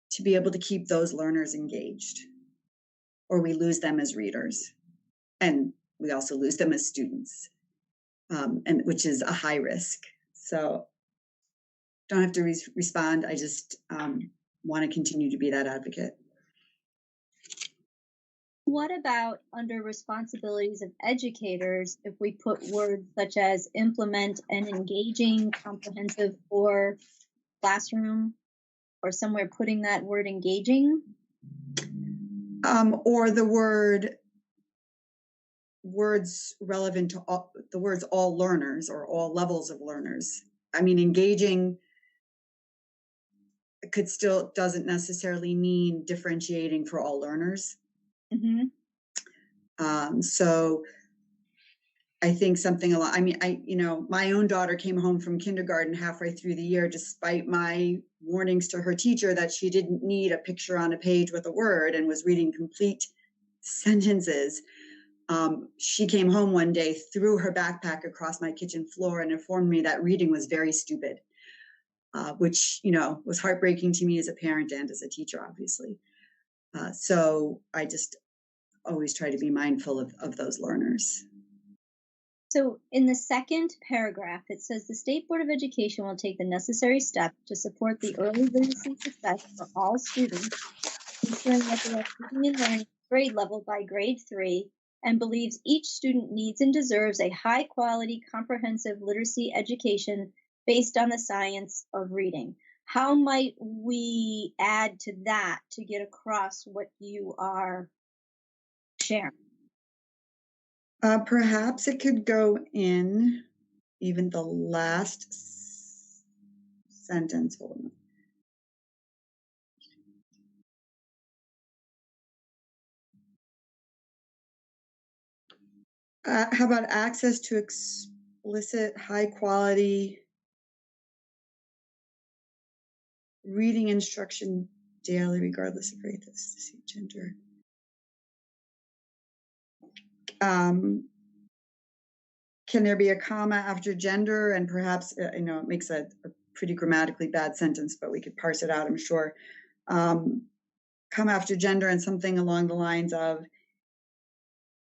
to be able to keep those learners engaged, or we lose them as readers. And we also lose them as students, and which is a high risk. So don't have to respond. I just want to continue to be that advocate. What about under responsibilities of educators, if we put words such as implement an engaging, comprehensive, or classroom, or somewhere putting that word engaging? Or the words relevant to the words all learners or all levels of learners. I mean, engaging doesn't necessarily mean differentiating for all learners. Mm-hmm. So I think something along, my own daughter came home from kindergarten halfway through the year, despite my warnings to her teacher that she didn't need a picture on a page with a word and was reading complete sentences. She came home one day, threw her backpack across my kitchen floor and informed me that reading was very stupid, which, was heartbreaking to me as a parent and as a teacher, obviously. So I just always try to be mindful of those learners. So in the second paragraph, it says the State Board of Education will take the necessary steps to support the early literacy success for all students, ensuring that they are reading and learning grade level by grade 3 and believes each student needs and deserves a high quality, comprehensive literacy education based on the science of reading. How might we add to that to get across what you are sharing? Perhaps it could go in even the last sentence. Hold on. How about access to explicit, high quality reading instruction daily, regardless of race, gender? Can there be a comma after gender? And perhaps, it makes a pretty grammatically bad sentence, but we could parse it out, I'm sure. Comma after gender and something along the lines of,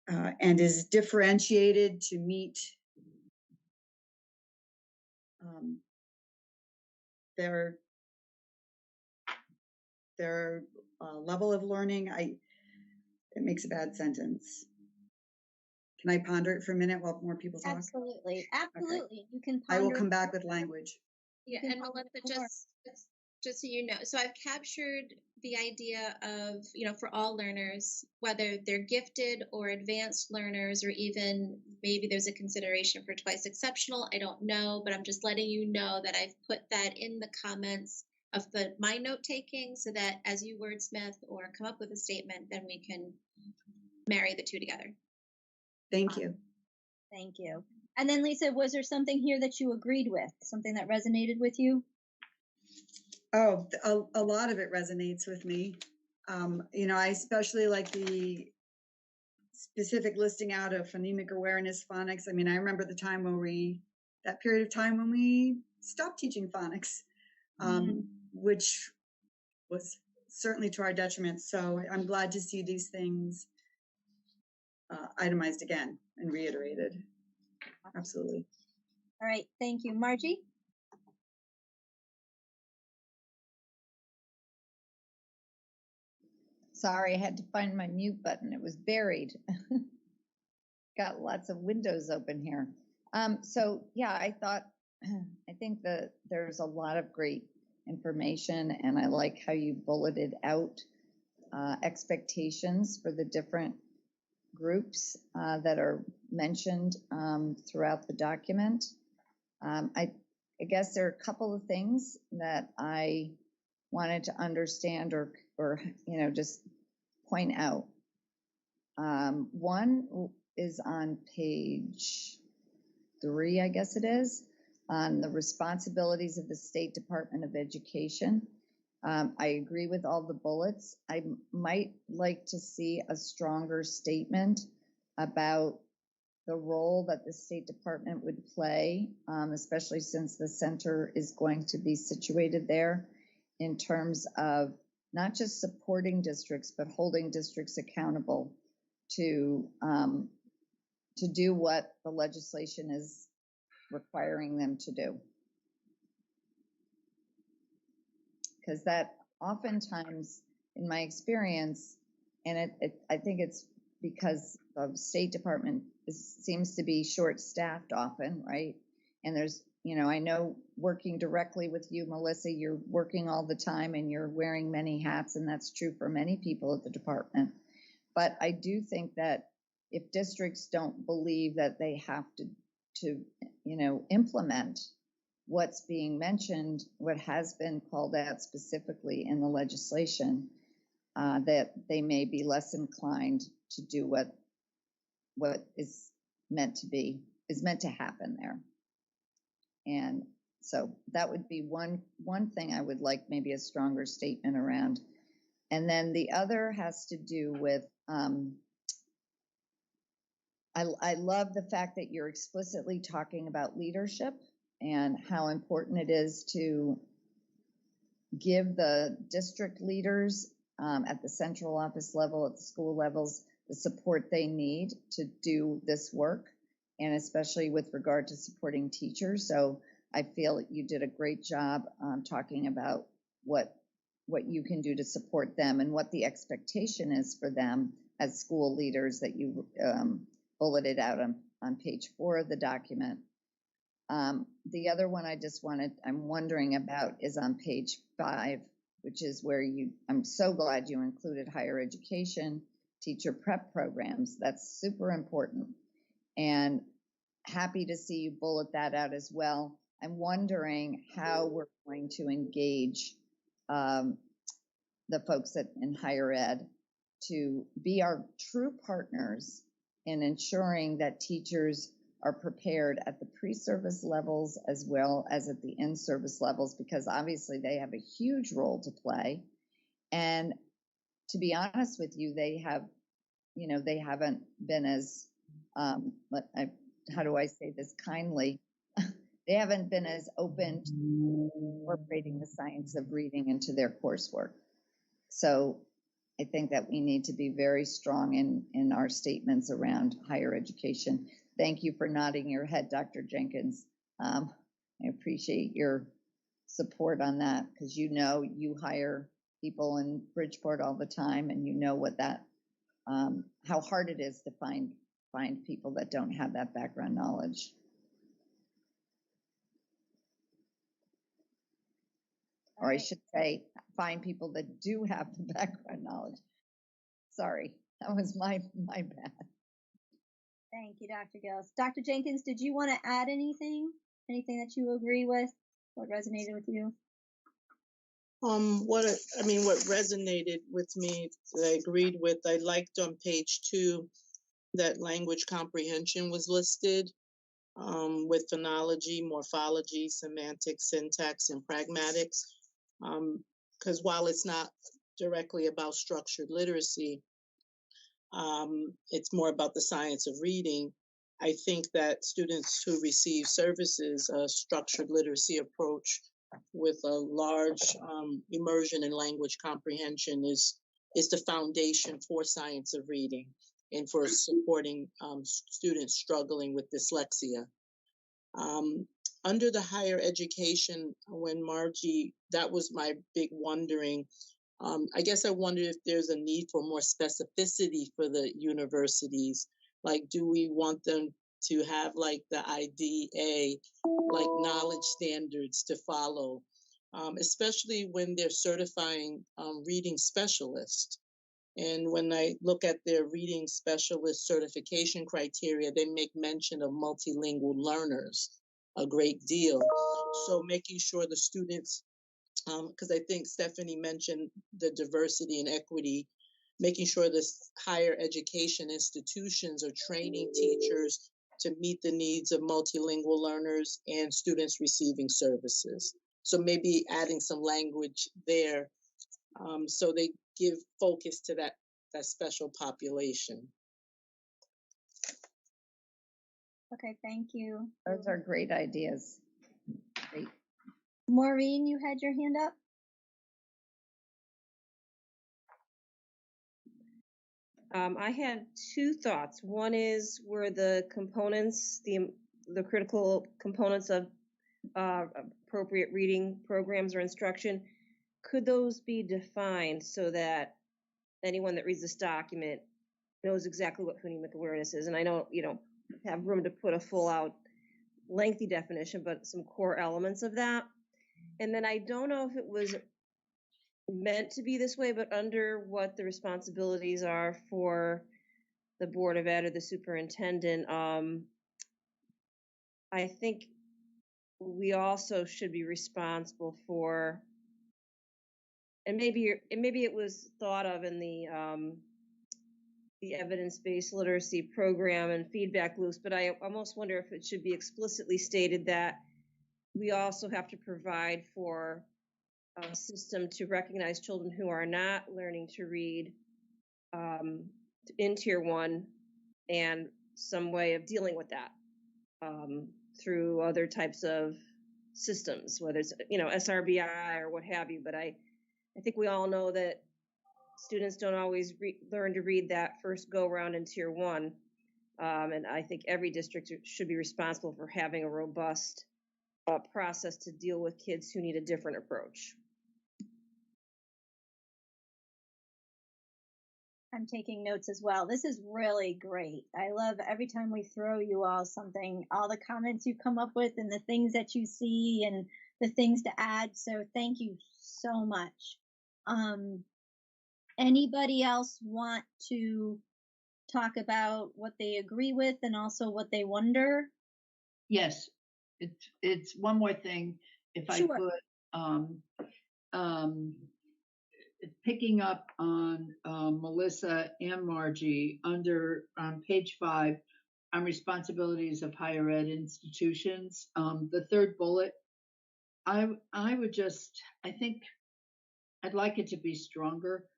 and is differentiated to meet their level of learning. It makes a bad sentence. Can I ponder it for a minute while more people talk? Absolutely. Okay. You can I will ponder come back with language. Yeah, and Melissa, just so you know, so I've captured the idea of, for all learners, whether they're gifted or advanced learners, or even maybe there's a consideration for twice exceptional. I don't know, but I'm just letting you know that I've put that in the comments of my note taking, so that as you wordsmith or come up with a statement, then we can marry the two together. Thank you. Thank you. And then Lisa, was there something here that you agreed with? Something that resonated with you? Oh, a lot of it resonates with me. I especially like the specific listing out of phonemic awareness, phonics. I mean, I remember the time that period of time when we stopped teaching phonics, which was certainly to our detriment. So I'm glad to see these things itemized again and reiterated. Absolutely. All right. Thank you. Margie? Sorry, I had to find my mute button. It was buried. Got lots of windows open here. So yeah, I think that there's a lot of great information, and I like how you bulleted out expectations for the different groups that are mentioned throughout the document. I guess there are a couple of things that I wanted to understand or just point out. One is on page 3, I guess it is, on the responsibilities of the State Department of Education. I agree with all the bullets. I might like to see a stronger statement about the role that the State Department would play, especially since the center is going to be situated there, in terms of not just supporting districts, but holding districts accountable to do what the legislation is requiring them to do. Because that oftentimes, in my experience, and I think it's because the State Department seems to be short-staffed often, right? And there's, I know working directly with you, Melissa, you're working all the time and you're wearing many hats, and that's true for many people at the department. But I do think that if districts don't believe that they have to implement what's being mentioned, what has been called out specifically in the legislation, that they may be less inclined to do what is meant to happen there. And so that would be one thing I would like maybe a stronger statement around. And then the other has to do with, I love the fact that you're explicitly talking about leadership and how important it is to give the district leaders at the central office level, at the school levels, the support they need to do this work, and especially with regard to supporting teachers. So I feel that you did a great job talking about what you can do to support them and what the expectation is for them as school leaders that you bulleted out on page 4 of the document. The other one I'm wondering about is on page 5, which is where I'm so glad you included higher education, teacher prep programs. That's super important. And happy to see you bullet that out as well. I'm wondering how we're going to engage the folks in higher ed to be our true partners in ensuring that teachers are prepared at the pre-service levels as well as at the in-service levels, because obviously they have a huge role to play. And to be honest with you, they haven't been as, how do I say this kindly? They haven't been as open to incorporating the science of reading into their coursework. So I think that we need to be very strong in our statements around higher education. Thank you for nodding your head, Dr. Jenkins. I appreciate your support on that, because you hire people in Bridgeport all the time, and you know what how hard it is to find people that don't have that background knowledge. Or I should say, find people that do have the background knowledge. Sorry, that was my bad. Thank you, Dr. Gillis. Dr. Jenkins, did you want to add anything? Anything that you agree with? What resonated with you? What resonated with me that I agreed with, I liked on page 2 that language comprehension was listed with phonology, morphology, semantics, syntax, and pragmatics. Because while it's not directly about structured literacy, it's more about the science of reading. I think that students who receive services, a structured literacy approach with a large immersion in language comprehension is the foundation for science of reading and for supporting students struggling with dyslexia. Under the higher education, when Margie, that was my big wondering. I guess I wonder if there's a need for more specificity for the universities. Like, do we want them to have like the IDA, like knowledge standards to follow, especially when they're certifying reading specialists? And when I look at their reading specialist certification criteria, they make mention of multilingual learners a great deal. So making sure the students, because I think Stephanie mentioned the diversity and equity, making sure the higher education institutions are training teachers to meet the needs of multilingual learners and students receiving services. So maybe adding some language there so they give focus to that special population. Okay, thank you. Those are great ideas. Great. Maureen, you had your hand up? I had 2 thoughts. One is where the components, the critical components of appropriate reading programs or instruction, could those be defined so that anyone that reads this document knows exactly what phonemic awareness is? And I don't, have room to put a full out lengthy definition, but some core elements of that. And then I don't know if it was meant to be this way, but under what the responsibilities are for the Board of Ed or the superintendent, I think we also should be responsible for, and maybe it was thought of in the evidence-based literacy program and feedback loops, but I almost wonder if it should be explicitly stated that we also have to provide for a system to recognize children who are not learning to read in Tier 1 and some way of dealing with that through other types of systems, whether it's, SRBI or what have you. But I think we all know that students don't always learn to read that first go round in Tier 1. And I think every district should be responsible for having a robust process to deal with kids who need a different approach. I'm taking notes as well. This is really great. I love every time we throw you all something, all the comments you come up with and the things that you see and the things to add. So thank you so much. Anybody else want to talk about what they agree with and also what they wonder? Yes, it's one more thing, if I Sure. could. Picking up on Melissa and Margie under page 5 on responsibilities of higher ed institutions. The third bullet, I think I'd like it to be stronger.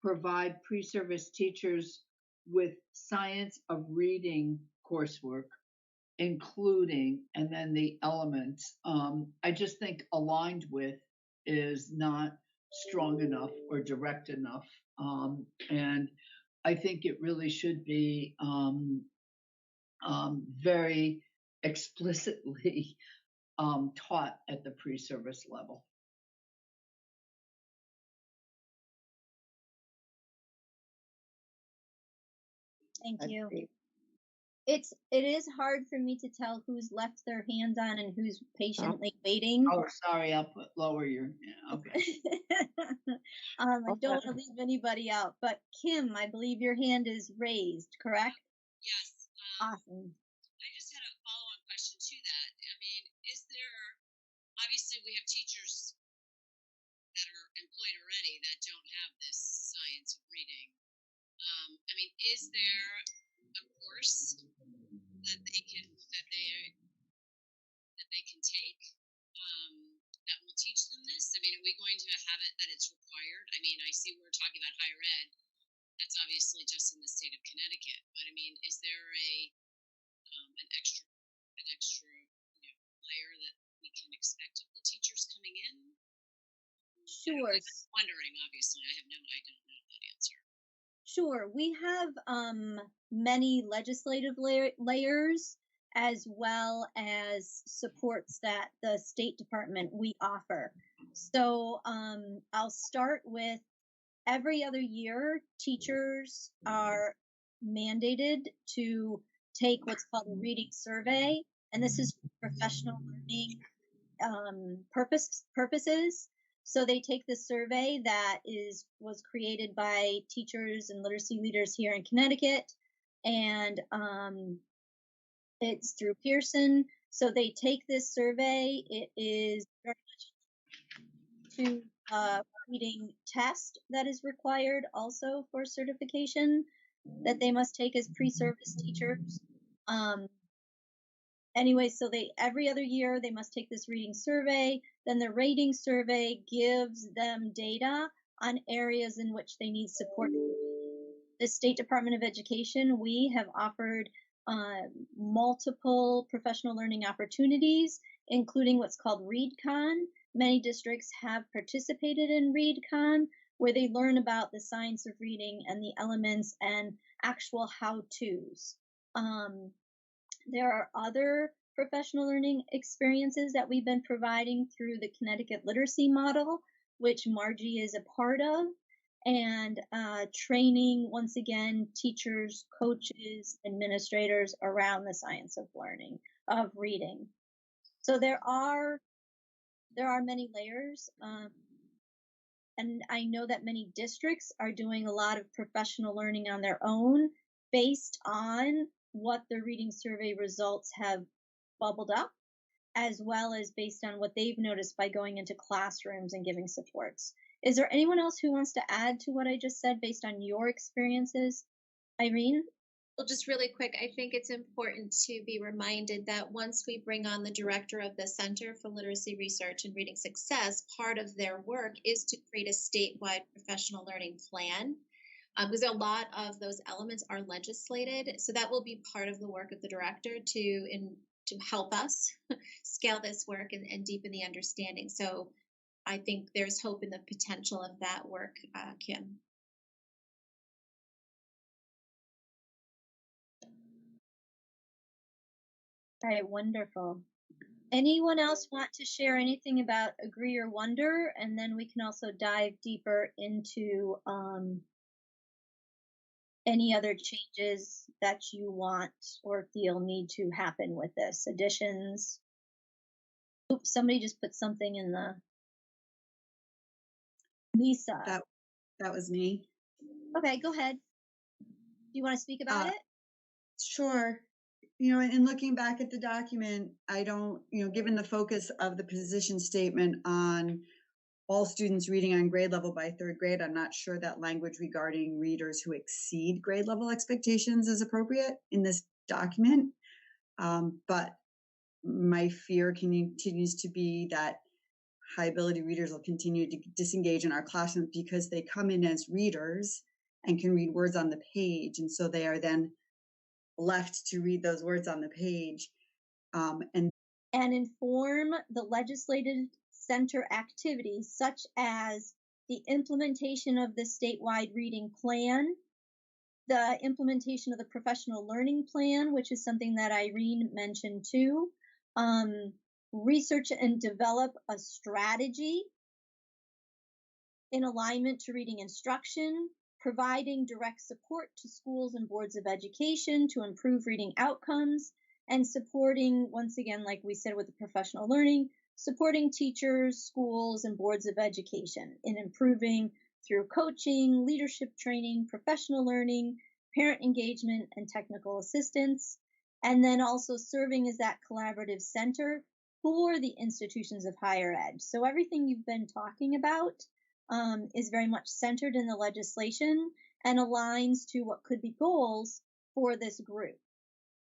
Provide pre-service teachers with science of reading coursework, including, and then the elements. I just think aligned with is not strong enough or direct enough. And I think it really should be very explicitly taught at the pre-service level. Thank you. It is hard for me to tell who's left their hands on and who's patiently waiting. Oh, sorry, I'll lower your, okay. I don't want to leave anybody out, but Kim, I believe your hand is raised, correct? Yes. Awesome. I just had a follow-on question to that. I mean, obviously we have teachers that are employed already that don't have this science of reading. I mean, is there a course that they can take that will teach them this? I mean, are we going to have it that it's required? I mean, I see we're talking about higher ed. That's obviously just in the state of Connecticut, but I mean, is there an extra layer that we can expect of the teachers coming in? Sure. I'm wondering, obviously, I don't know that answer. Sure. We have many legislative layers as well as supports that the State Department we offer. So I'll start with every other year, teachers are mandated to take what's called a reading survey, and this is for professional learning purposes. So they take the survey that was created by teachers and literacy leaders here in Connecticut, and it's through Pearson. So they take this survey. It is very much to reading test that is required also for certification that they must take as pre-service teachers. Anyway, so every other year they must take this reading survey. Then the rating survey gives them data on areas in which they need support. The State Department of Education, we have offered multiple professional learning opportunities, including what's called ReadCon. Many districts have participated in ReadCon, where they learn about the science of reading and the elements and actual how-tos. There are other professional learning experiences that we've been providing through the Connecticut Literacy Model, which Margie is a part of, and training, once again, teachers, coaches, administrators around the science of learning, of reading. So there are many layers, and I know that many districts are doing a lot of professional learning on their own based on what the reading survey results have bubbled up, as well as based on what they've noticed by going into classrooms and giving supports. Is there anyone else who wants to add to what I just said based on your experiences? Irene? Well, just really quick, I think it's important to be reminded that once we bring on the director of the Center for Literacy Research and Reading Success, part of their work is to create a statewide professional learning plan, because a lot of those elements are legislated. So that will be part of the work of the director to help us scale this work and deepen the understanding. So I think there's hope in the potential of that work, Kim. All right, wonderful. Anyone else want to share anything about agree or wonder? And then we can also dive deeper into Any other changes that you want or feel need to happen with this? Additions? Oops, somebody just put something in the. Lisa. That was me. Okay, go ahead. Do you want to speak about it? Sure. In looking back at the document, I don't, given the focus of the position statement on all students reading on grade level by third grade, I'm not sure that language regarding readers who exceed grade level expectations is appropriate in this document. But my fear continues to be that high ability readers will continue to disengage in our classroom because they come in as readers and can read words on the page. And so they are then left to read those words on the page. And inform the legislative center activities such as the implementation of the statewide reading plan, the implementation of the professional learning plan, which is something that Irene mentioned too, research and develop a strategy in alignment to reading instruction, providing direct support to schools and boards of education to improve reading outcomes, and supporting, once again, like we said with the professional learning, supporting teachers, schools, and boards of education in improving through coaching, leadership training, professional learning, parent engagement, and technical assistance, and then also serving as that collaborative center for the institutions of higher ed. So everything you've been talking about is very much centered in the legislation and aligns to what could be goals for this group.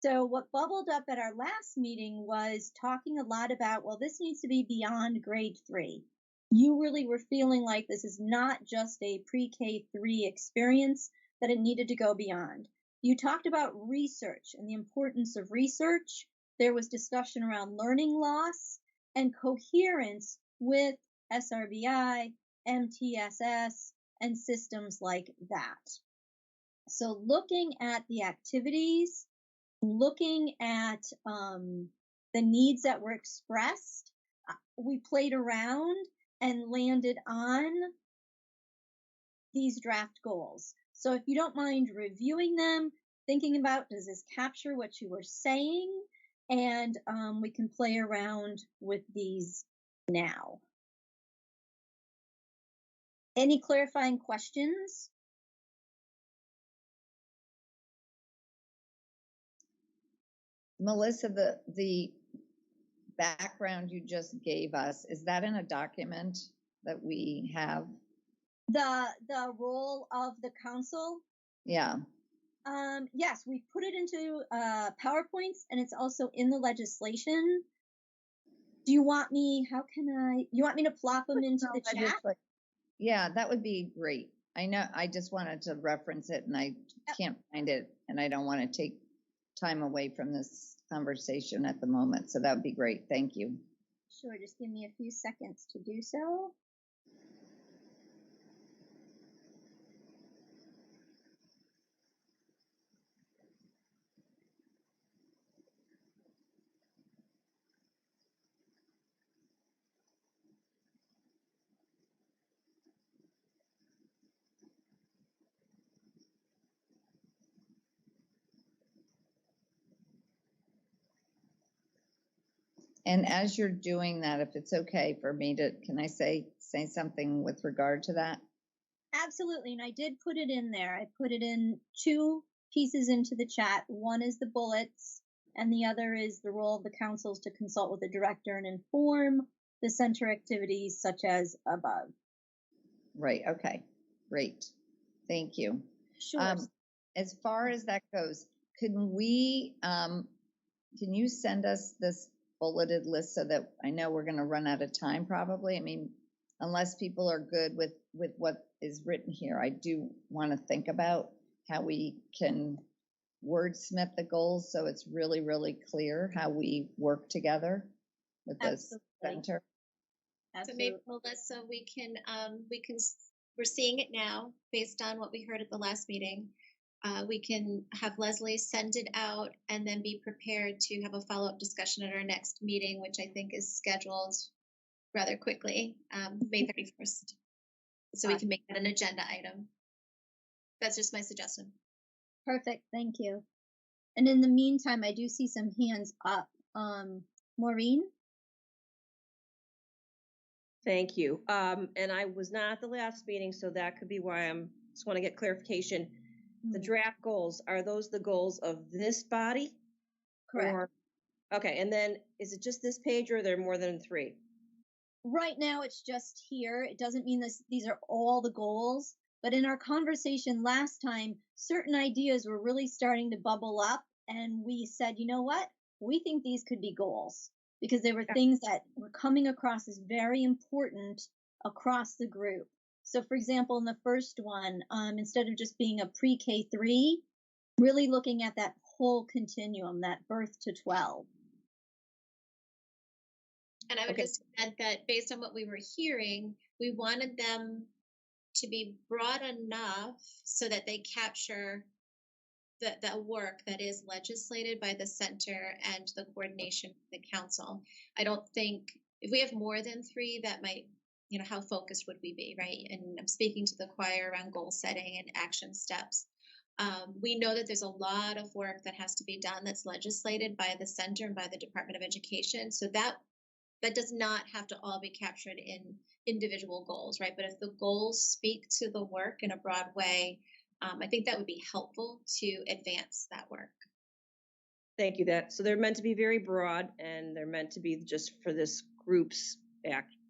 So what bubbled up at our last meeting was talking a lot about, well, this needs to be beyond grade 3. You really were feeling like this is not just a pre-K 3 experience, that it needed to go beyond. You talked about research and the importance of research. There was discussion around learning loss and coherence with SRBI, MTSS, and systems like that. So looking at the activities, looking at the needs that were expressed, we played around and landed on these draft goals. So if you don't mind reviewing them, thinking about, does this capture what you were saying? And we can play around with these now. Any clarifying questions? Melissa, the background you just gave us, is that in a document that we have? The role of the council? Yeah. Yes, we put it into PowerPoints, and it's also in the legislation. Do you want me, you want me to plop them into the chat? Yeah, that would be great. I know, I just wanted to reference it and I can't find it, and I don't want to take time away from this conversation at the moment. So that would be great. Thank you. Sure, just give me a few seconds to do so. And as you're doing that, if it's okay for me to, can I say something with regard to that? Absolutely, and I did put it in there. I put it in 2 pieces into the chat. One is the bullets, and the other is the role of the councils to consult with the director and inform the center activities such as above. Right, okay, great. Thank you. Sure. As far as that goes, can you send us this bulleted list so that I know we're going to run out of time probably? I mean, unless people are good with what is written here, I do want to think about how we can wordsmith the goals so it's really, really clear how we work together with this center. Absolutely. So maybe, Melissa, we can, we're seeing it now based on what we heard at the last meeting. We can have Leslie send it out and then be prepared to have a follow-up discussion at our next meeting, which I think is scheduled rather quickly, May 31st. So we can make that an agenda item. That's just my suggestion. Perfect. Thank you. And in the meantime, I do see some hands up. Maureen? Thank you. And I was not at the last meeting, so that could be why I'm just want to get clarification. The draft goals, are those the goals of this body? Correct. Okay, and then is it just this page or are there more than 3? Right now, it's just here. It doesn't mean these are all the goals, but in our conversation last time, certain ideas were really starting to bubble up, and we said, you know what? We think these could be goals because they were things that were coming across as very important across the group. So, for example, in the first one, instead of just being a pre-K 3, really looking at that whole continuum, that birth to 12. And I would just add that based on what we were hearing, we wanted them to be broad enough so that they capture the work that is legislated by the center and the coordination with the council. I don't think if we have more than 3, that might, how focused would we be, right? And I'm speaking to the choir around goal setting and action steps. We know that there's a lot of work that has to be done that's legislated by the center and by the Department of Education. So that does not have to all be captured in individual goals, right? But if the goals speak to the work in a broad way, I think that would be helpful to advance that work. Thank you. So they're meant to be very broad, and they're meant to be just for this group's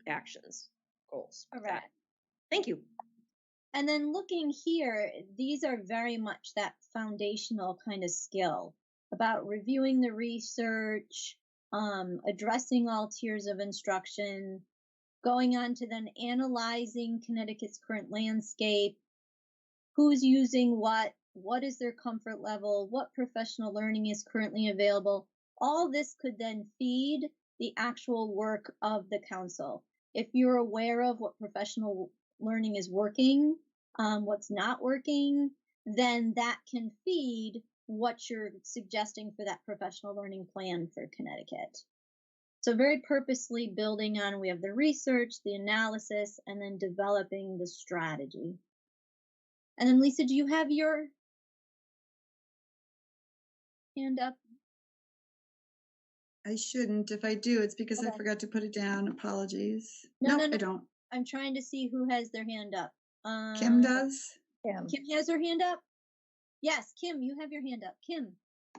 actions, goals. Correct. Thank you. And then looking here, these are very much that foundational kind of skill about reviewing the research, addressing all tiers of instruction, going on to then analyzing Connecticut's current landscape, who's using what is their comfort level, what professional learning is currently available. All this could then feed the actual work of the council. If you're aware of what professional learning is working, what's not working, then that can feed what you're suggesting for that professional learning plan for Connecticut. So very purposely building on, we have the research, the analysis, and then developing the strategy. And then Lisa, do you have your hand up? I shouldn't. If I do, it's because I forgot to put it down. Apologies. No, I don't. I'm trying to see who has their hand up. Kim does? Kim has her hand up? Yes, Kim, you have your hand up. Kim,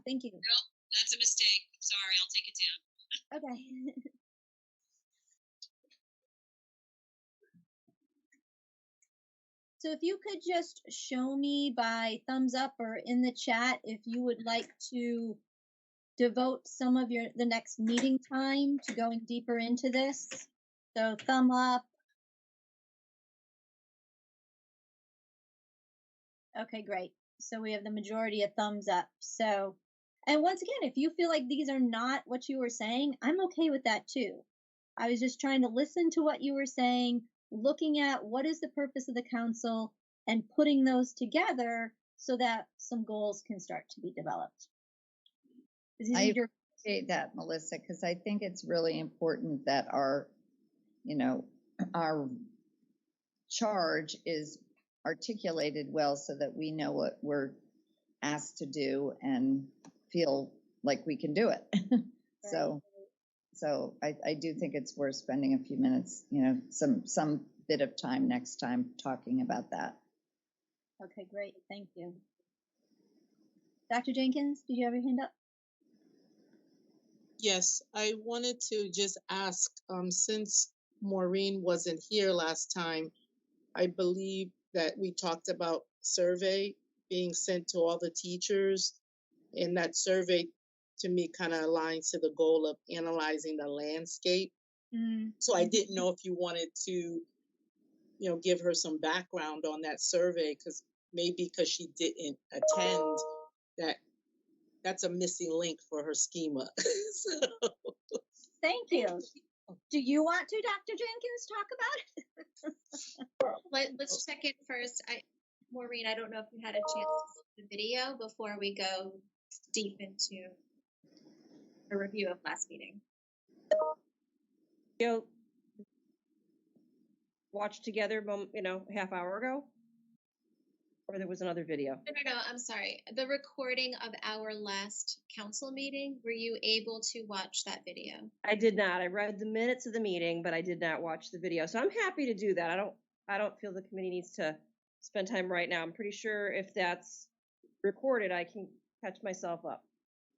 thank you. No, that's a mistake. Sorry, I'll take it down. Okay. So if you could just show me by thumbs up or in the chat if you would like to devote some of the next meeting time to going deeper into this. So thumb up. Okay, great. So we have the majority of thumbs up. So, and once again, if you feel like these are not what you were saying, I'm okay with that too. I was just trying to listen to what you were saying, looking at what is the purpose of the council and putting those together so that some goals can start to be developed. I appreciate that, Melissa, because I think it's really important that our charge is articulated well so that we know what we're asked to do and feel like we can do it. Right. So I do think it's worth spending a few minutes, some bit of time next time talking about that. Okay, great. Thank you. Dr. Jenkins, did you have your hand up? Yes, I wanted to just ask, since Maureen wasn't here last time, I believe that we talked about survey being sent to all the teachers, and that survey to me kind of aligns to the goal of analyzing the landscape. So I didn't know if you wanted to, give her some background on that survey, because she didn't attend, that's a missing link for her schema. So. Thank you. Do you want to, Dr. Jenkins, talk about it? Let's check it first. Maureen, I don't know if you had a chance to see the video before we go deep into a review of last meeting. Watched together, half hour ago. or there was another video? No, I'm sorry. The recording of our last council meeting, were you able to watch that video? I did not. I read the minutes of the meeting, but I did not watch the video. So I'm happy to do that. I don't feel the committee needs to spend time right now. I'm pretty sure if that's recorded, I can catch myself up.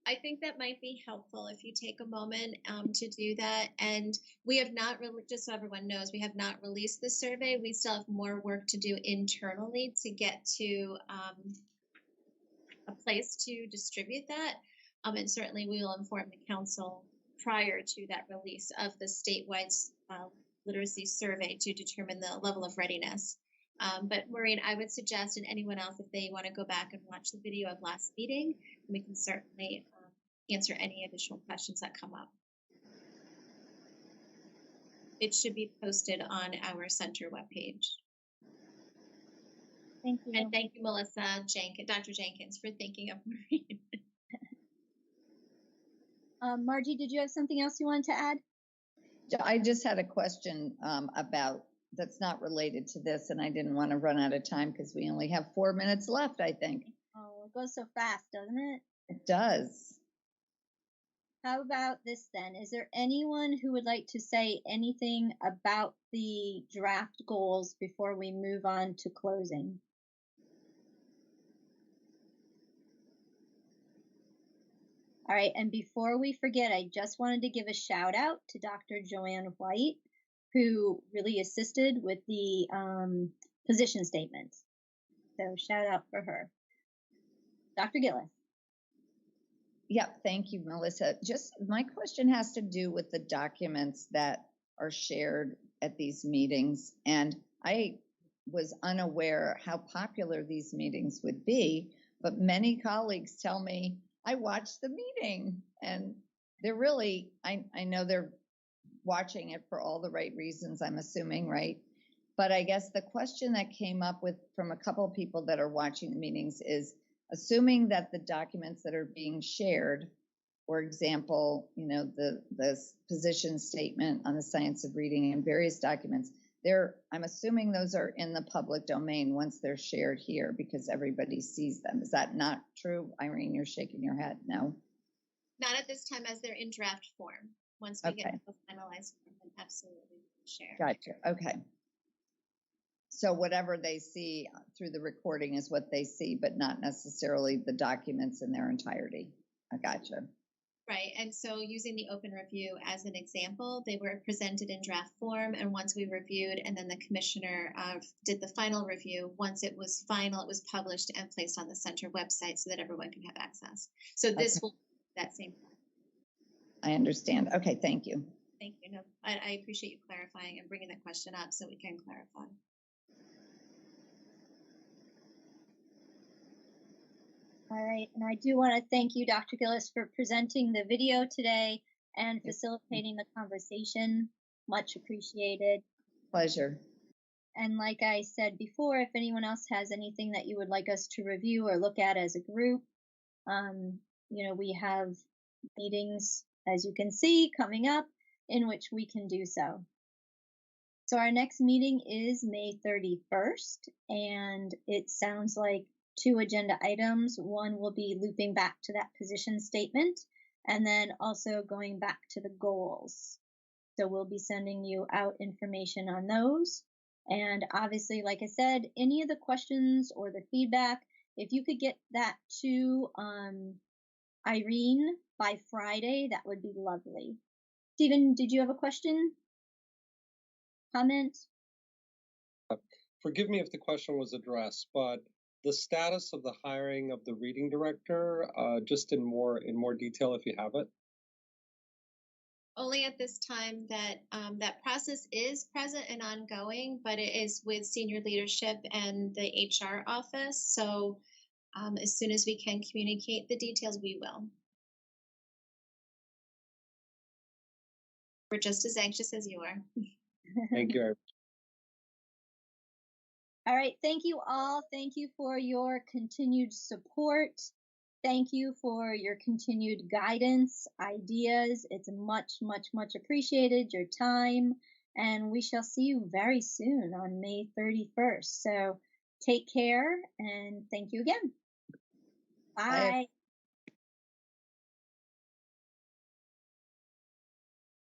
I think that might be helpful if you take a moment to do that. And we have not really, just so everyone knows, we have not released the survey. We still have more work to do internally to get to a place to distribute that. And certainly we will inform the council prior to that release of the statewide literacy survey to determine the level of readiness. But Maureen, I would suggest, and anyone else, if they want to go back and watch the video of last meeting, we can certainly answer any additional questions that come up. It should be posted on our center webpage. Thank you. And thank you, Melissa Dr. Jenkins, for thinking of Maureen. Margie, did you have something else you wanted to add? I just had a question about that's not related to this, and I didn't want to run out of time because we only have 4 minutes left, I think. Oh, it goes so fast, doesn't it? It does. How about this then? Is there anyone who would like to say anything about the draft goals before we move on to closing? All right, and before we forget, I just wanted to give a shout out to Dr. Joanne White, who really assisted with the position statements. So shout out for her. Dr. Gillis. Yeah, thank you, Melissa. Just my question has to do with the documents that are shared at these meetings. And I was unaware how popular these meetings would be, but many colleagues tell me, I watched the meeting, and they're really, I know they're watching it for all the right reasons, I'm assuming, right? But I guess the question that came up with from a couple of people that are watching the meetings is, assuming that the documents that are being shared, for example, you know, the position statement on the science of reading and various documents, I'm assuming those are in the public domain once they're shared here because everybody sees them. Is that not true? Irene, you're shaking your head. No? Not at this time, as they're in draft form. Once we get the finalized form, then absolutely share. Gotcha. Okay. So whatever they see through the recording is what they see, but not necessarily the documents in their entirety. I gotcha. Right, and so using the open review as an example, they were presented in draft form, and once we reviewed, and then the commissioner did the final review. Once it was final, it was published and placed on the center website so that everyone can have access. So this will be that same form. I understand. Okay, thank you. Thank you. No, I appreciate you clarifying and bringing that question up so we can clarify. All right, and I do want to thank you, Dr. Gillis, for presenting the video today and facilitating the conversation. Much appreciated. Pleasure. And like I said before, if anyone else has anything that you would like us to review or look at as a group, you know, we have meetings, as you can see, coming up in which we can do so. So our next meeting is May 31st, and it sounds like 2 agenda items. One will be looping back to that position statement, and then also going back to the goals. So we'll be sending you out information on those. And obviously, like I said, any of the questions or the feedback, if you could get that to Irene by Friday, that would be lovely. Stephen, did you have a question? Comment? Forgive me if the question was addressed, but the status of the hiring of the reading director, just in more detail, if you have it. Only at this time that that process is present and ongoing, but it is with senior leadership and the HR office. So as soon as we can communicate the details, we will. We're just as anxious as you are. Thank you. All right. Thank you all. Thank you for your continued support. Thank you for your continued guidance, ideas. It's much, much, much appreciated, your time. And we shall see you very soon on May 31st. So Take care, and thank you again. Bye. Bye.